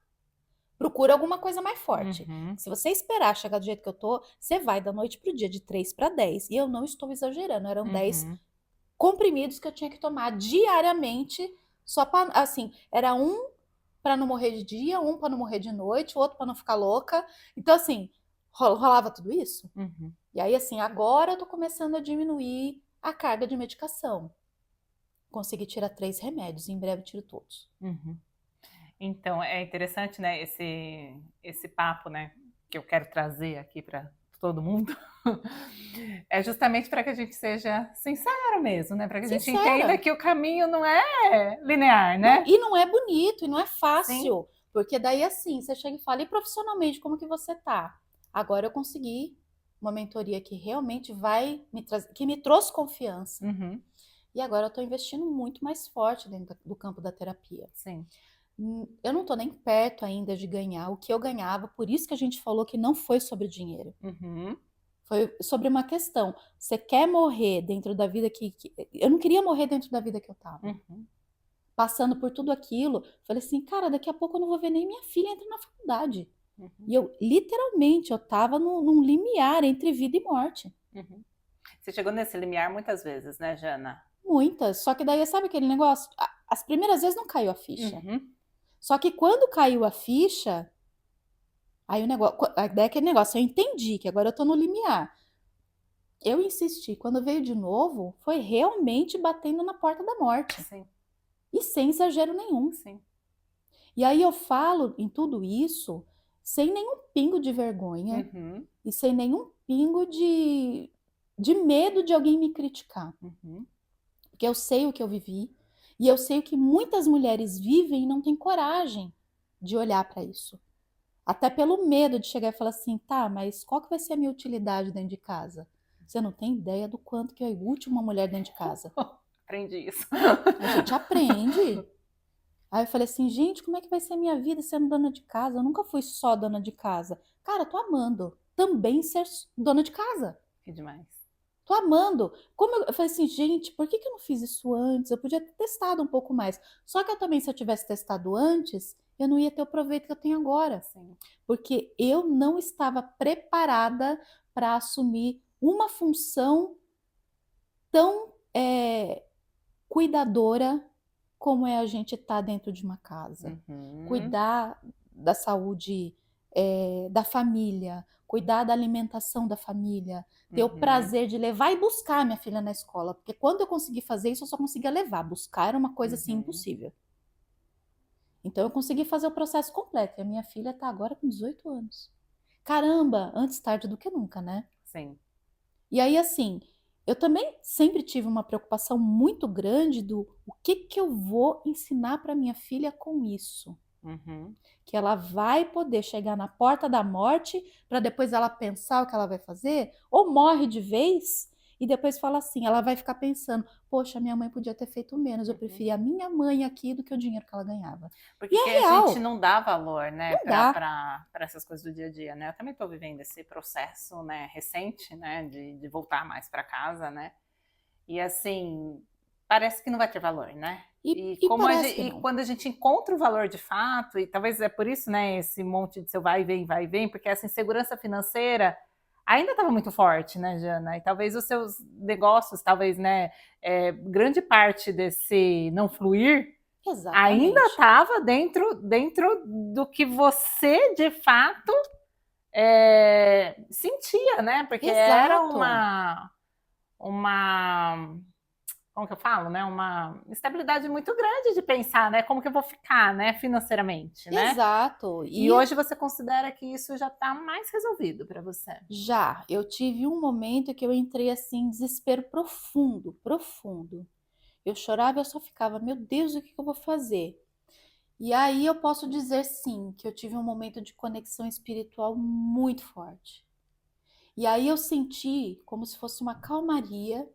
procura alguma coisa mais forte. Se você esperar chegar do jeito que eu tô, você vai da noite pro dia, de 3 para 10. E eu não estou exagerando, eram 10 comprimidos que eu tinha que tomar diariamente, só para, assim, era um para não morrer de dia, um para não morrer de noite, outro para não ficar louca. Então, assim, rolava tudo isso. E aí, assim, agora eu tô começando a diminuir a carga de medicação. Consegui tirar 3 remédios, em breve tiro todos. Então, é interessante, né, esse papo, né, que eu quero trazer aqui para todo mundo. É justamente para que a gente seja sincero mesmo, né? Para que a gente entenda que o caminho não é linear, né? Não, e não é bonito, e não é fácil. Sim. Porque daí, assim, você chega e fala, e profissionalmente, como que você tá? Agora eu consegui uma mentoria que realmente vai me trazer, que me trouxe confiança. E agora eu tô investindo muito mais forte dentro do campo da terapia. Sim. Eu não tô nem perto ainda de ganhar o que eu ganhava, por isso que a gente falou que não foi sobre dinheiro. Foi sobre uma questão. Você quer morrer dentro da vida que... Eu não queria morrer dentro da vida que eu tava. Passando por tudo aquilo. Falei assim, cara, daqui a pouco eu não vou ver nem minha filha entrar na faculdade. E eu, literalmente, eu tava num limiar entre vida e morte. Você chegou nesse limiar muitas vezes, né, Jana? Muitas. Só que daí, sabe aquele negócio? As primeiras vezes não caiu a ficha. Só que quando caiu a ficha... Aí o negócio, daí aquele negócio, eu entendi que agora eu tô no limiar. Eu insisti, quando veio de novo, foi realmente batendo na porta da morte. Sim. E sem exagero nenhum. Sim. E aí eu falo em tudo isso sem nenhum pingo de vergonha e sem nenhum pingo de medo de alguém me criticar. Porque eu sei o que eu vivi e eu sei o que muitas mulheres vivem e não têm coragem de olhar para isso. Até pelo medo de chegar e falar assim, tá, mas qual que vai ser a minha utilidade dentro de casa? Você não tem ideia do quanto que é útil uma mulher dentro de casa. Aprendi isso. A gente aprende. Aí eu falei assim, gente, como é que vai ser a minha vida sendo dona de casa? Eu nunca fui só dona de casa. Cara, tô amando também ser dona de casa. Que demais. Tô amando. Como eu falei assim, gente, por que eu não fiz isso antes? Eu podia ter testado um pouco mais. Só que eu também, se eu tivesse testado antes, eu não ia ter o proveito que eu tenho agora. Sim. Porque eu não estava preparada para assumir uma função tão cuidadora como é a gente estar dentro de uma casa. Cuidar da saúde da família, cuidar da alimentação da família, ter o prazer de levar e buscar minha filha na escola. Porque quando eu consegui fazer isso, eu só conseguia levar. Buscar era uma coisa assim impossível. Então eu consegui fazer o processo completo. E a minha filha está agora com 18 anos. Caramba, antes tarde do que nunca, né? Sim. E aí, assim, eu também sempre tive uma preocupação muito grande do o que eu vou ensinar para minha filha com isso. Que ela vai poder chegar na porta da morte para depois ela pensar o que ela vai fazer, ou morre de vez e depois fala assim, ela vai ficar pensando, poxa, minha mãe podia ter feito menos, eu preferia a minha mãe aqui do que o dinheiro que ela ganhava. Porque a gente não dá valor, né, para essas coisas do dia a dia, né? Eu também estou vivendo esse processo, né, recente, né, de voltar mais para casa, né? E assim, parece que não vai ter valor, né? E quando a gente encontra o valor de fato, e talvez é por isso, né, esse monte de seu vai e vem, porque essa insegurança financeira ainda estava muito forte, né, Jana? E talvez os seus negócios, talvez, né, grande parte desse não fluir, ainda estava dentro do que você, de fato, sentia, né? Porque era Exato. uma, como que eu falo, né? Uma estabilidade muito grande de pensar, né? Como que eu vou ficar, né? Financeiramente, né? Exato. E hoje você considera que isso já está mais resolvido para você? Já, eu tive um momento que eu entrei assim em desespero profundo, profundo. Eu chorava, eu só ficava, meu Deus, o que eu vou fazer? E aí eu posso dizer sim, que eu tive um momento de conexão espiritual muito forte. E aí eu senti como se fosse uma calmaria.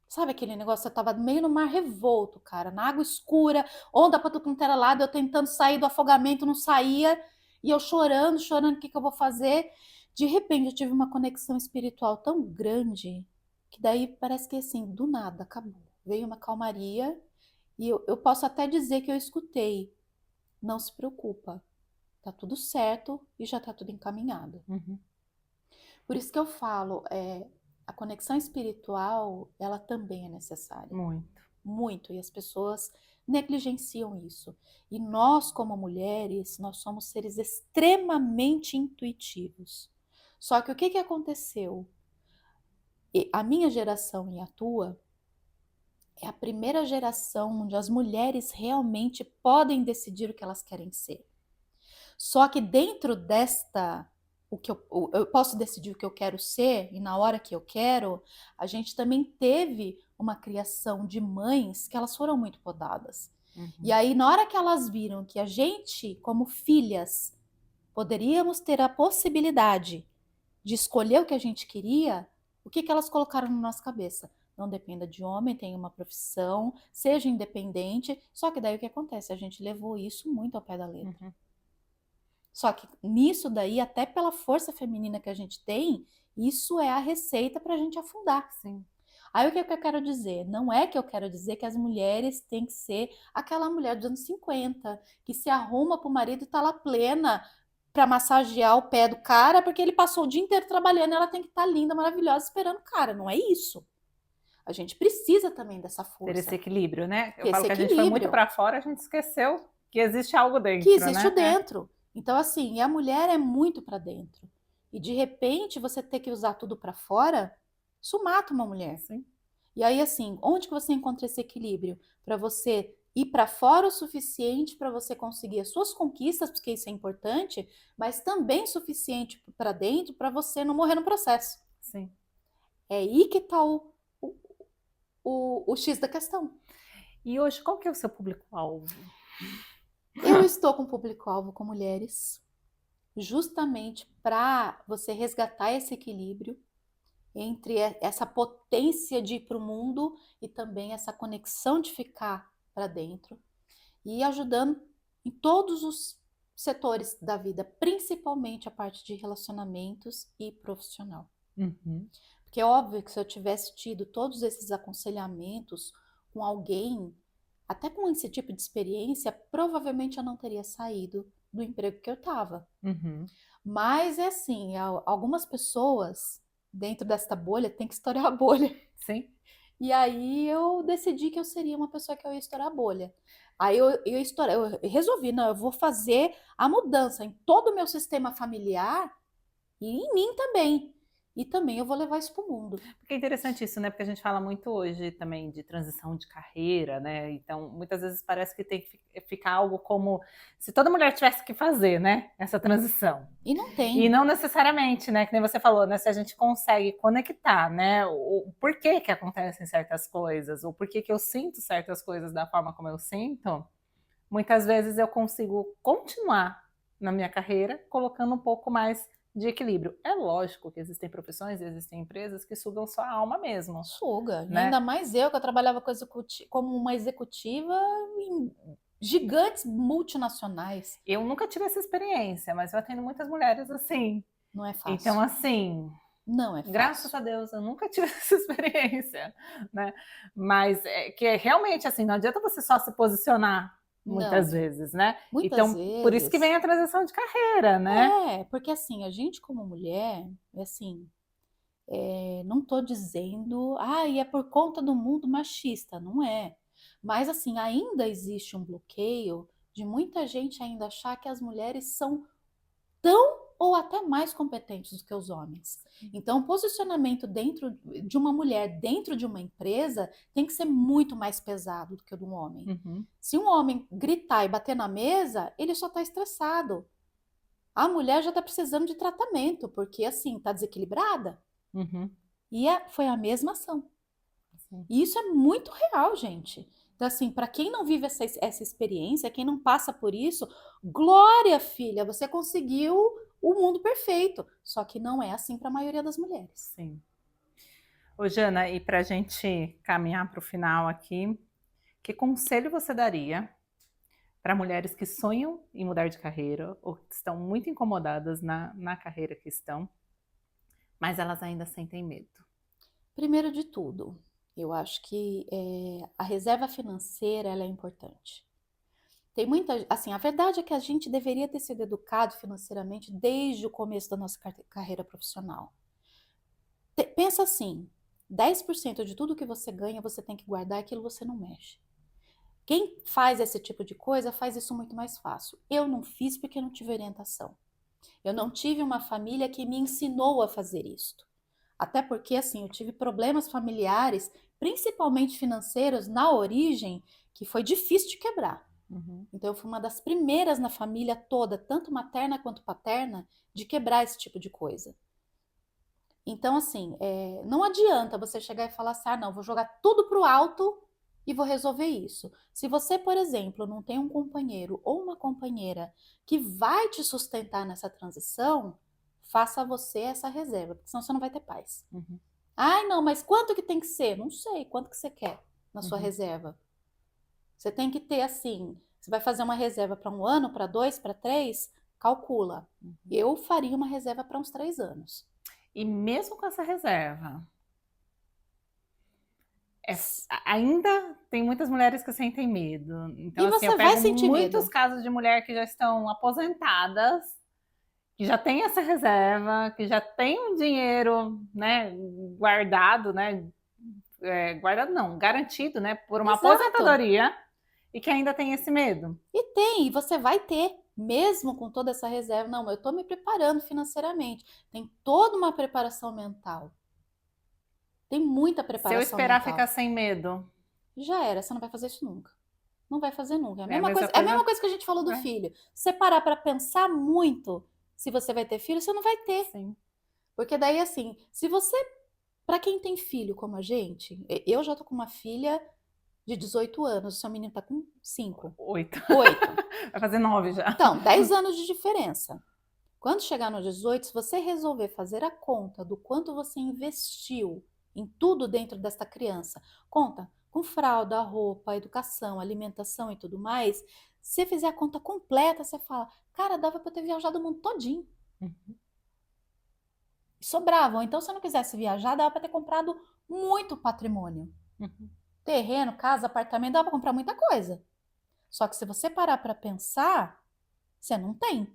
Sabe aquele negócio? Eu tava meio no mar revolto, cara, na água escura, onda pra tudo quanto era lado, eu tentando sair do afogamento, não saía, e eu chorando, chorando, o que que eu vou fazer? De repente eu tive uma conexão espiritual tão grande, que daí parece que assim, do nada, acabou. Veio uma calmaria, e eu posso até dizer que eu escutei. Não se preocupa, tá tudo certo e já tá tudo encaminhado. Uhum. Por isso que eu falo, a conexão espiritual, ela também é necessária. Muito. Muito, e as pessoas negligenciam isso. E nós, como mulheres, nós somos seres extremamente intuitivos. Só que o que que aconteceu? A minha geração e a tua é a primeira geração onde as mulheres realmente podem decidir o que elas querem ser. Só que dentro desta, eu posso decidir o que eu quero ser e na hora que eu quero, a gente também teve uma criação de mães que elas foram muito podadas. E Uhum. aí, na hora que elas viram que a gente, como filhas, poderíamos ter a possibilidade de escolher o que a gente queria, o que que elas colocaram na nossa cabeça? Não dependa de homem, tenha uma profissão, seja independente. Só que daí o que acontece? A gente levou isso muito ao pé da letra. Uhum. Só que nisso daí, até pela força feminina que a gente tem, isso é a receita para a gente afundar. Sim. Aí o que eu quero dizer? Não é que eu quero dizer que as mulheres têm que ser aquela mulher dos anos 50, que se arruma para o marido e tá lá plena para massagear o pé do cara, porque ele passou o dia inteiro trabalhando e ela tem que estar linda, maravilhosa, esperando o cara. Não é isso. A gente precisa também dessa Ter esse força, equilíbrio, né? Eu ter falo esse que a gente foi muito equilíbrio para fora, a gente esqueceu que existe algo que dentro, existe o né? dentro. Então, assim, e a mulher é muito para dentro. E de repente você ter que usar tudo para fora, isso mata uma mulher. Sim. E aí, assim, onde que você encontra esse equilíbrio? Para você ir para fora o suficiente para você conseguir as suas conquistas, porque isso é importante, mas também suficiente para dentro para você não morrer no processo. Sim. É aí que está o X da questão. E hoje, qual que é o seu público-alvo? Eu estou com público-alvo com mulheres, justamente para você resgatar esse equilíbrio entre essa potência de ir para o mundo e também essa conexão de ficar para dentro e ajudando em todos os setores da vida, principalmente a parte de relacionamentos e profissional. Uhum. Porque é óbvio que se eu tivesse tido todos esses aconselhamentos com alguém, até com esse tipo de experiência, provavelmente eu não teria saído do emprego que eu estava. Uhum. Mas é assim, algumas pessoas dentro desta bolha têm que estourar a bolha. Sim. E aí eu decidi que eu seria uma pessoa que eu ia estourar a bolha. Aí eu resolvi, não, eu vou fazer a mudança em todo o meu sistema familiar e em mim também. E também eu vou levar isso para o mundo. Porque é interessante isso, né? Porque a gente fala muito hoje também de transição de carreira, né? Então, muitas vezes parece que tem que ficar algo como se toda mulher tivesse que fazer, né? Essa transição. E não tem. E não necessariamente, né? Que nem você falou, né? Se a gente consegue conectar, né? O porquê que acontecem certas coisas, o porquê que eu sinto certas coisas da forma como eu sinto, muitas vezes eu consigo continuar na minha carreira colocando um pouco mais de equilíbrio. É lógico que existem profissões e existem empresas que sugam sua alma mesmo, Suga. E né? ainda mais eu, que eu trabalhava como uma executiva em gigantes multinacionais. Eu nunca tive essa experiência, mas eu atendo muitas mulheres assim. Não é Então, fácil. assim, Não é graças fácil. a Deus, eu nunca tive essa experiência, né? Mas que é realmente assim, não adianta você só se posicionar muitas Não. vezes, né? Muitas Então, por isso que vezes. vem a transição de carreira, né? Porque assim, a gente como mulher, assim, não tô dizendo, e é por conta do mundo machista, não é. Mas assim, ainda existe um bloqueio de muita gente ainda achar que as mulheres são tão ou até mais competentes do que os homens. Então, o posicionamento dentro de uma mulher, dentro de uma empresa, tem que ser muito mais pesado do que o de um homem. Uhum. Se um homem gritar e bater na mesa, ele só está estressado. A mulher já está precisando de tratamento, porque assim, está desequilibrada. Uhum. E foi a mesma ação. Sim. E isso é muito real, gente. Então, assim, para quem não vive essa experiência, quem não passa por isso, glória, filha, você conseguiu o mundo perfeito. Só que não é assim para a maioria das mulheres. Sim. Ô, Jana, e para a gente caminhar para o final aqui, que conselho você daria para mulheres que sonham em mudar de carreira ou que estão muito incomodadas na carreira que estão, mas elas ainda sentem medo? Primeiro de tudo, eu acho que a reserva financeira ela é importante. Tem muita, assim, a verdade é que a gente deveria ter sido educado financeiramente desde o começo da nossa carreira profissional. Pensa assim, 10% de tudo que você ganha, você tem que guardar, aquilo você não mexe. Quem faz esse tipo de coisa faz isso muito mais fácil. Eu não fiz porque não tive orientação. Eu não tive uma família que me ensinou a fazer isto. Até porque, assim, eu tive problemas familiares, principalmente financeiros, na origem, que foi difícil de quebrar. Uhum. Então, eu fui uma das primeiras na família toda, tanto materna quanto paterna, de quebrar esse tipo de coisa. Então, assim, não adianta você chegar e falar assim, ah, não, vou jogar tudo pro alto e vou resolver isso. Se você, por exemplo, não tem um companheiro ou uma companheira que vai te sustentar nessa transição, faça você essa reserva, porque senão você não vai ter paz. Uhum. Ai, não, mas quanto que tem que ser? Não sei, quanto que você quer na sua Uhum. reserva? Você tem que ter assim, você vai fazer uma reserva para 1 ano, para 2, para 3? Calcula. Uhum. Eu faria uma reserva para uns 3 anos. E mesmo com essa reserva, ainda tem muitas mulheres que sentem medo. Então, E assim, eu você vai pego sentir muitos medo. casos de mulher que já estão aposentadas, que já tem essa reserva, que já tem um dinheiro, né, guardado, né, guardado não, garantido, né, por uma Exato. aposentadoria, e que ainda tem esse medo. E você vai ter, mesmo com toda essa reserva. Não, eu estou me preparando financeiramente. Tem toda uma preparação mental. Tem muita Se eu preparação esperar mental. ficar sem medo, Já era, você não vai fazer isso nunca. Não vai fazer nunca. É a é a mesma mesma coisa, é a coisa. mesma coisa que a gente falou do filho. Se você parar para pensar muito se você vai ter filho, você não vai ter. Sim. Porque daí, assim, se você. Para quem tem filho como a gente, eu já tô com uma filha de 18 anos, o seu menino tá com 5. 8. 8. Vai fazer 9 já. Então, 10 anos de diferença. Quando chegar no 18, se você resolver fazer a conta do quanto você investiu em tudo dentro desta criança, conta com fralda, roupa, educação, alimentação e tudo mais, se você fizer a conta completa, você fala, cara, dava para eu ter viajado o mundo todinho. Uhum. Sobrava. Ou então, se eu não quisesse viajar, dava para ter comprado muito patrimônio. Uhum. Terreno, casa, apartamento, dava para comprar muita coisa. Só que se você parar para pensar, você não tem.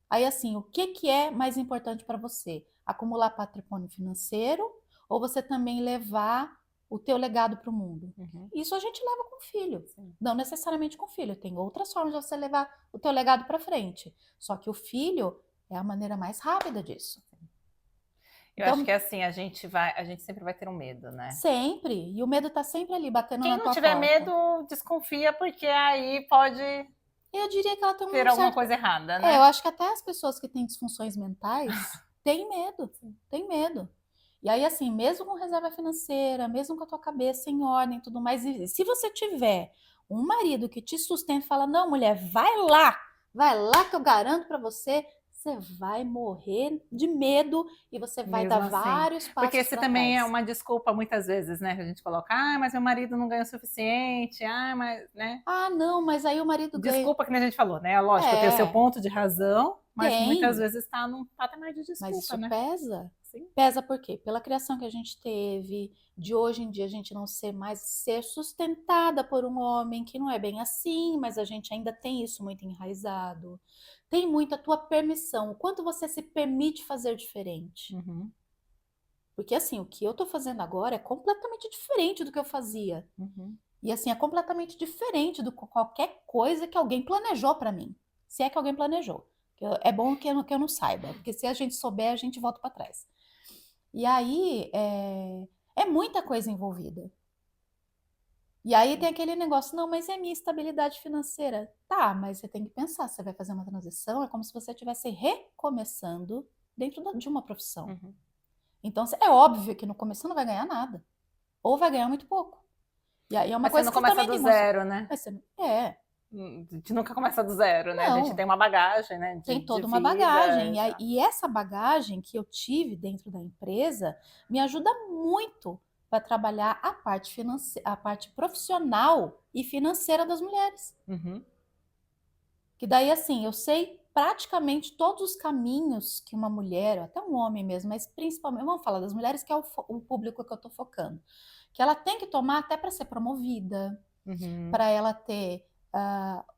Aí, assim, o que é mais importante para você? Acumular patrimônio financeiro ou você também levar o teu legado para o mundo? Uhum. Isso a gente leva com o filho. Sim. Não necessariamente com o filho. Tem outras formas de você levar o teu legado para frente. Só que o filho é a maneira mais rápida disso. Eu acho que assim, a gente sempre vai ter um medo, né? Sempre. E o medo tá sempre ali batendo na tua porta. Quem não tiver medo, desconfia, porque aí pode Eu diria que ela tem ter alguma coisa errada, né? eu acho que até as pessoas que têm disfunções mentais têm medo, têm medo. E aí, assim, mesmo com reserva financeira, mesmo com a tua cabeça em ordem e tudo mais, e se você tiver um marido que te sustenta e fala, não, mulher, vai lá que eu garanto pra você, você vai morrer de medo e você vai Mesmo dar assim. vários passos Porque esse pra também é trás. uma desculpa muitas vezes, né? Que a gente coloca, mas meu marido não ganha o suficiente, mas, né? Ah, não, mas aí o marido ganha. Desculpa que nem a gente falou, né? Lógico, tem o seu ponto de razão, mas Tem. muitas vezes está num patamar de desculpa, Mas isso né? pesa. Sim. Pesa por quê? Pela criação que a gente teve, de hoje em dia a gente não ser sustentada por um homem, que não é bem assim, mas a gente ainda tem isso muito enraizado. Tem muito a tua permissão, o quanto você se permite fazer diferente. Uhum. Porque assim, o que eu tô fazendo agora é completamente diferente do que eu fazia. Uhum. E assim, é completamente diferente do qualquer coisa que alguém planejou para mim. Se é que alguém planejou. É bom que eu não saiba, porque se a gente souber, a gente volta para trás. E aí, é muita coisa envolvida. E aí tem aquele negócio, não, mas é minha estabilidade financeira. Tá, mas você tem que pensar, você vai fazer uma transição, é como se você estivesse recomeçando dentro de uma profissão. Uhum. Então, é óbvio que no começo você não vai ganhar nada. Ou vai ganhar muito pouco. E aí é uma Mas coisa você não que você começa também do demonstra. zero, né? Mas você a gente nunca começa do zero, né? A gente tem não, uma bagagem, né? tem De toda uma vida. bagagem. E essa bagagem que eu tive dentro da empresa me ajuda muito para trabalhar a parte profissional e financeira das mulheres. Uhum. Que daí, assim, eu sei praticamente todos os caminhos que uma mulher, ou até um homem mesmo, mas principalmente, vamos falar das mulheres, que é o público que eu estou focando, que ela tem que tomar até para ser promovida, Uhum. para ela ter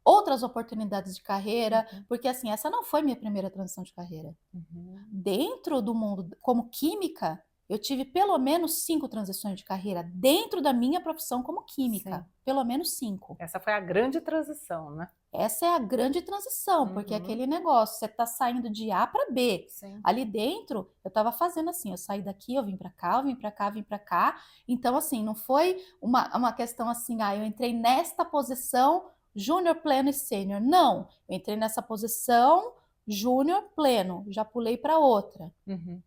outras oportunidades de carreira, Uhum. porque assim, essa não foi minha primeira transição de carreira. Uhum. Dentro do mundo, como química, eu tive pelo menos 5 transições de carreira dentro da minha profissão como química. Sim. Pelo menos 5. Essa foi a grande transição, né? Essa é a grande transição, porque é aquele negócio, você está saindo de A para B. Sim. Ali dentro, eu estava fazendo assim, eu saí daqui, eu vim para cá, eu vim para cá, eu vim para cá. Então, assim, não foi uma questão assim, eu entrei nesta posição júnior, pleno e sênior. Não, eu entrei nessa posição júnior, pleno, já pulei para outra. Uhum.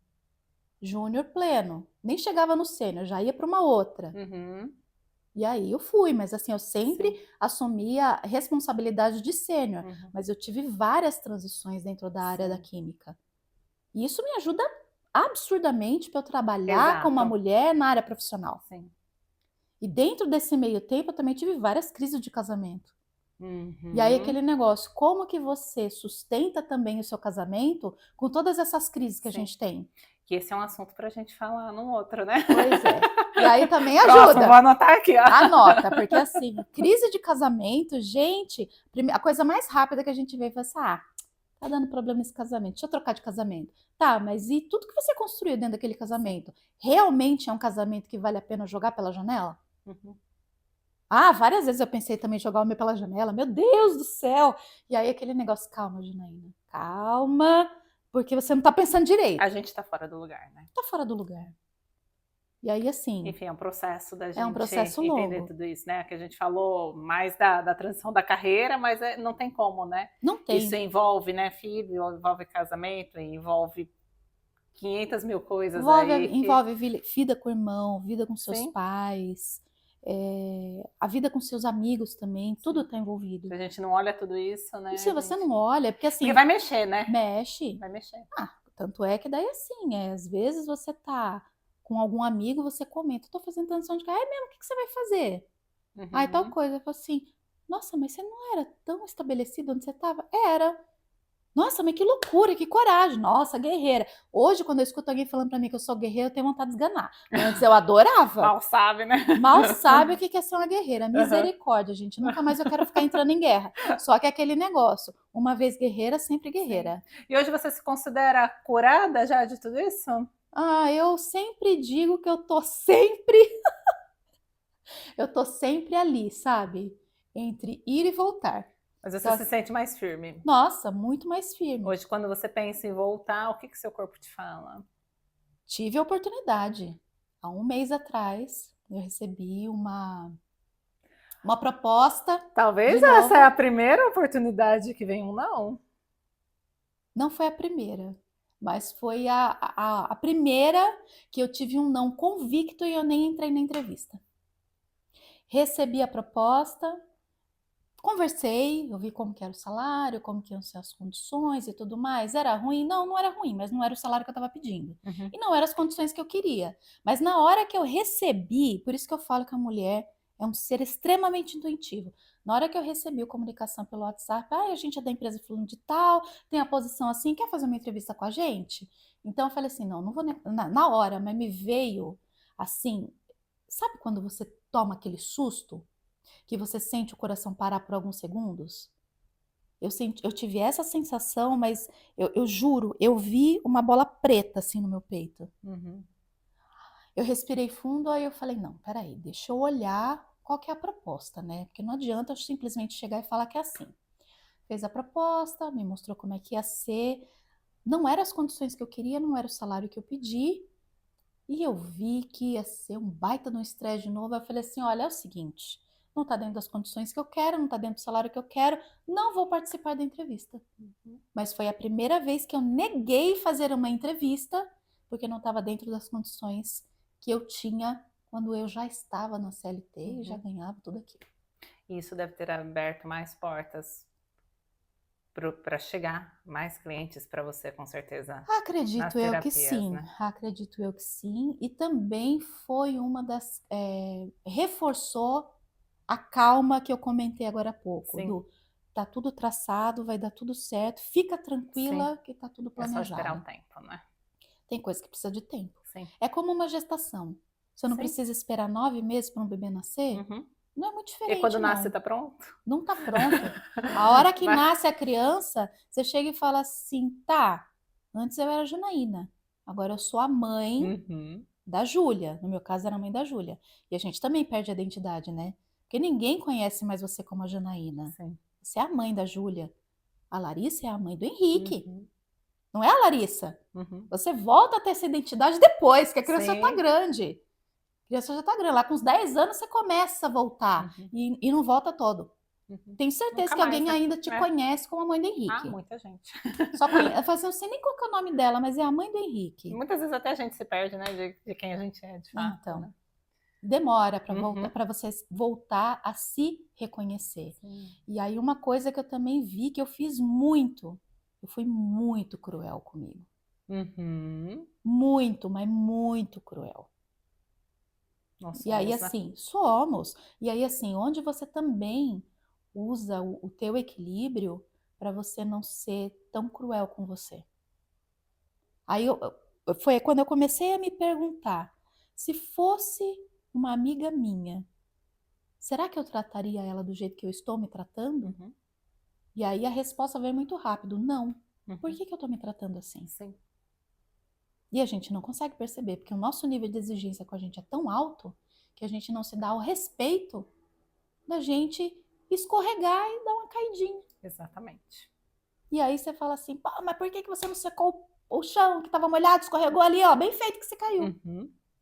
Júnior, pleno. Nem chegava no sênior, já ia para uma outra. Uhum. E aí eu fui, mas assim, eu sempre assumia a responsabilidade de sênior, mas eu tive várias transições dentro da área da química. E isso me ajuda absurdamente para eu trabalhar como uma mulher na área profissional. Sim. E dentro desse meio tempo, eu também tive várias crises de casamento. Uhum. E aí aquele negócio, como que você sustenta também o seu casamento com todas essas crises que a gente tem? Que esse é um assunto para a gente falar num outro, né? Pois é. E aí também ajuda. Próximo, vou anotar aqui, ó. Anota, porque assim, crise de casamento, gente, a coisa mais rápida que a gente vê foi assim, tá dando problema nesse casamento, deixa eu trocar de casamento. Tá, mas e tudo que você construiu dentro daquele casamento? Realmente é um casamento que vale a pena jogar pela janela? Uhum. Várias vezes eu pensei também em jogar o meu pela janela, meu Deus do céu! E aí aquele negócio, calma, Janaína, calma, porque você não tá pensando direito. A gente tá fora do lugar, né? Tá fora do lugar. E aí, assim... Enfim, é um processo da gente é um processo entender longo. tudo isso, né? Que a gente falou mais da transição da carreira, mas não tem como, né? Não tem. Isso envolve, né, filho, envolve casamento, envolve 500 mil coisas envolve vida com o irmão, vida com seus pais, a vida com seus amigos também, tudo está envolvido. Se a gente não olha tudo isso, né? E se você não olha, porque assim... Porque vai mexer, né? Mexe. Vai mexer. Tanto é que daí assim, às vezes você tá com algum amigo, você comenta, tô fazendo transição de carreira, mesmo, o que você vai fazer? Tal coisa. Eu falo assim, nossa, mas você não era tão estabelecido onde você estava? Era. Nossa, mas que loucura, que coragem. Nossa, guerreira. Hoje, quando eu escuto alguém falando pra mim que eu sou guerreira, eu tenho vontade de esganar. Antes eu adorava. Mal sabe, né? Mal sabe o que é ser uma guerreira. Misericórdia, gente. Nunca mais eu quero ficar entrando em guerra. Só que é aquele negócio. Uma vez guerreira, sempre guerreira. Sim. E hoje você se considera curada já de tudo isso? Eu sempre digo que eu tô sempre... eu tô sempre ali, sabe? Entre ir e voltar. Mas você se sente mais firme? Nossa, muito mais firme. Hoje, quando você pensa em voltar, o que seu corpo te fala? Tive a oportunidade. Há um mês atrás, eu recebi uma proposta. Talvez essa é a primeira oportunidade que vem um não. Não foi a primeira, mas foi a primeira que eu tive um não convicto e eu nem entrei na entrevista. Recebi a proposta, conversei, eu vi como que era o salário, como que iam ser as condições e tudo mais. Era ruim? Não, não era ruim, mas não era o salário que eu estava pedindo. E não eram as condições que eu queria. Mas na hora que eu recebi, por isso que eu falo que a mulher é um ser extremamente intuitivo. Na hora que eu recebi a comunicação pelo WhatsApp, a gente é da empresa fulano de tal, tem a posição assim, quer fazer uma entrevista com a gente? Então eu falei assim, não vou na hora, mas me veio assim, sabe quando você toma aquele susto? Que você sente o coração parar por alguns segundos? Eu tive essa sensação, mas eu juro, eu vi uma bola preta assim no meu peito. Eu respirei fundo, aí eu falei, não, peraí, deixa eu olhar qual que é a proposta, né? Porque não adianta eu simplesmente chegar e falar que é assim. fez a proposta, me mostrou como é que ia ser. Não eram as condições que eu queria, não era o salário que eu pedi. E eu vi que ia ser um baita de um estresse de novo. Eu falei assim, olha, é o seguinte, não está dentro das condições que eu quero, não está dentro do salário que eu quero, não vou participar da entrevista. Mas foi a primeira vez que eu neguei fazer uma entrevista, porque não estava dentro das condições que eu tinha quando eu já estava na CLT e já ganhava tudo aquilo. Isso deve ter aberto mais portas para chegar mais clientes para você, com certeza. Acredito eu que sim, né? Acredito eu que sim. E também foi uma das... reforçou a calma que eu comentei agora há pouco. Do, tá tudo traçado, vai dar tudo certo, fica tranquila que tá tudo planejado. É só esperar o tempo, né? Tem coisa que precisa de tempo. Sim. É como uma gestação. Você não precisa esperar 9 meses para um bebê nascer? Não é muito diferente, e quando não. nasce, tá pronto? Não tá pronto. A hora que nasce a criança, você chega e fala assim, tá, antes eu era Janaína, agora eu sou a mãe da Júlia. No meu caso, era a mãe da Júlia. E a gente também perde a identidade, né? Porque ninguém conhece mais você como a Janaína. Sim. Você é a mãe da Júlia. A Larissa é a mãe do Henrique. Não é a Larissa. Você volta a ter essa identidade depois, que a criança já tá grande. A criança já tá grande. Lá com uns 10 anos você começa a voltar. E não volta todo. Tenho certeza que alguém ainda te conhece como a mãe do Henrique. Muita gente. Só conhece, eu falo assim, eu sei nem qual que é o nome dela, mas é a mãe do Henrique. Muitas vezes até a gente se perde, né? De quem a gente é, de fato. Então, né? demora para voltar, para você voltar a se reconhecer. E aí uma coisa que eu também vi que eu fiz muito, eu fui muito cruel comigo. Muito, mas muito cruel. Nós e aí somos, assim, somos. E aí assim, onde você também usa o teu equilíbrio para você não ser tão cruel com você. Aí foi quando eu comecei a me perguntar, se fosse uma amiga minha, será que eu trataria ela do jeito que eu estou me tratando? E aí a resposta veio muito rápido, não. Por que eu estou me tratando assim? Sim. E a gente não consegue perceber, porque o nosso nível de exigência com a gente é tão alto que a gente não se dá o respeito da gente escorregar e dar uma caidinha. Exatamente. E aí você fala assim, pô, mas por que você não secou o chão que estava molhado, escorregou ali, ó, bem feito que você caiu.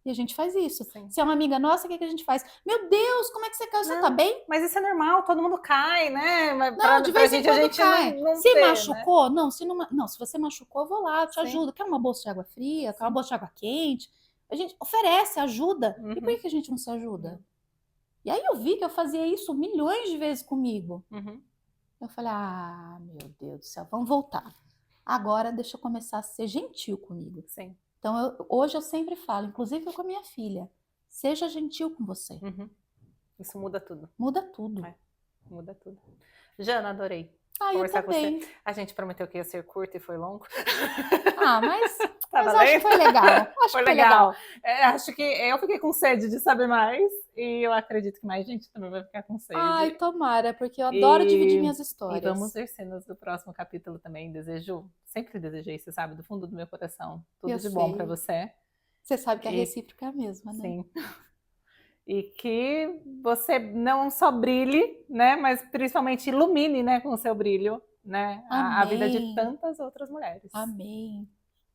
E a gente faz isso. Sim. Se é uma amiga nossa, o que a gente faz? Meu Deus, como é que você caiu? Você tá bem? Mas isso é normal, todo mundo cai, né? Mas não, de vez em quando a gente cai. Não se ter, machucou? Né? Não, se você machucou, eu vou lá, eu te ajudo. Quer uma bolsa de água fria? Quer uma bolsa de água quente? A gente oferece ajuda. E por que a gente não se ajuda? E aí eu vi que eu fazia isso milhões de vezes comigo. Eu falei, ah, meu Deus do céu, vamos voltar. Agora deixa eu começar a ser gentil comigo. Sim. Então, hoje eu sempre falo, inclusive com a minha filha, seja gentil com você. Isso muda tudo. Muda tudo. Muda tudo. Jana, adorei. Eu também. Com você. A gente prometeu que ia ser curto e foi longo. Mas acho que foi legal. Foi legal. Acho que eu fiquei com sede de saber mais e eu acredito que mais gente também vai ficar com sede. Ai, tomara, porque eu adoro dividir minhas histórias. E vamos ver cenas do próximo capítulo também. Sempre desejei, você sabe, do fundo do meu coração. Tudo de bom para você. Você sabe que a recíproca é a mesma, né? Sim. E que você não só brilhe, né, mas principalmente ilumine, né, com o seu brilho, né, a vida de tantas outras mulheres. Amém.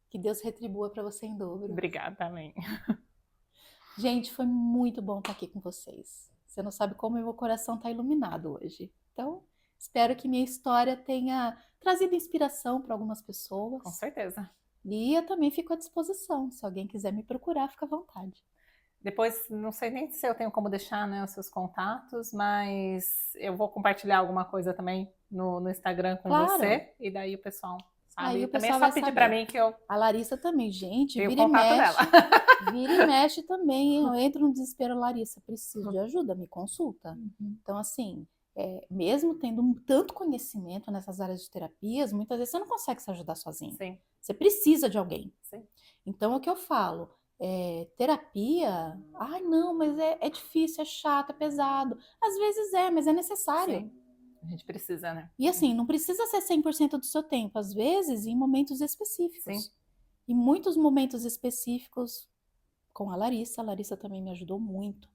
Que Deus retribua para você em dobro. Obrigada, amém. Gente, foi muito bom estar aqui com vocês. Você não sabe como meu coração está iluminado hoje. Então, espero que minha história tenha trazido inspiração para algumas pessoas. Com certeza. E eu também fico à disposição. Se alguém quiser me procurar, fica à vontade. Depois, não sei nem se eu tenho como deixar, né, os seus contatos, mas eu vou compartilhar alguma coisa também no Instagram com você. E daí o pessoal sabe. Aí o também pessoal é só pedir para mim que eu... A Larissa também, gente, vira e mexe. Vira e mexe também. Eu entro no desespero, Larissa, preciso de ajuda, me consulta. Então, assim, mesmo tendo tanto conhecimento nessas áreas de terapias, muitas vezes você não consegue se ajudar sozinho. Sim. Você precisa de alguém. Sim. Então, é o que eu falo. Terapia, ai não, mas é difícil, é chato, é pesado. Às vezes mas é necessário. Sim. A gente precisa, né? E assim, não precisa ser 100% do seu tempo, às vezes em momentos específicos. Sim. Em muitos momentos específicos, com a Larissa também me ajudou muito.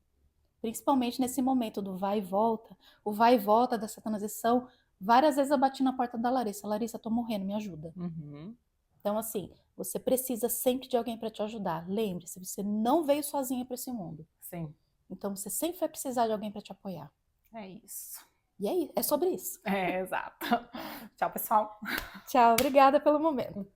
Principalmente nesse momento do vai e volta. O vai e volta dessa transição Várias vezes eu bati na porta da Larissa. Larissa, tô morrendo, me ajuda. Uhum. Então, assim, você precisa sempre de alguém para te ajudar. Lembre-se, você não veio sozinha para esse mundo. Sim. Então, você sempre vai precisar de alguém para te apoiar. É isso. E é sobre isso. É, exato. Tchau, pessoal. Tchau, obrigada pelo momento.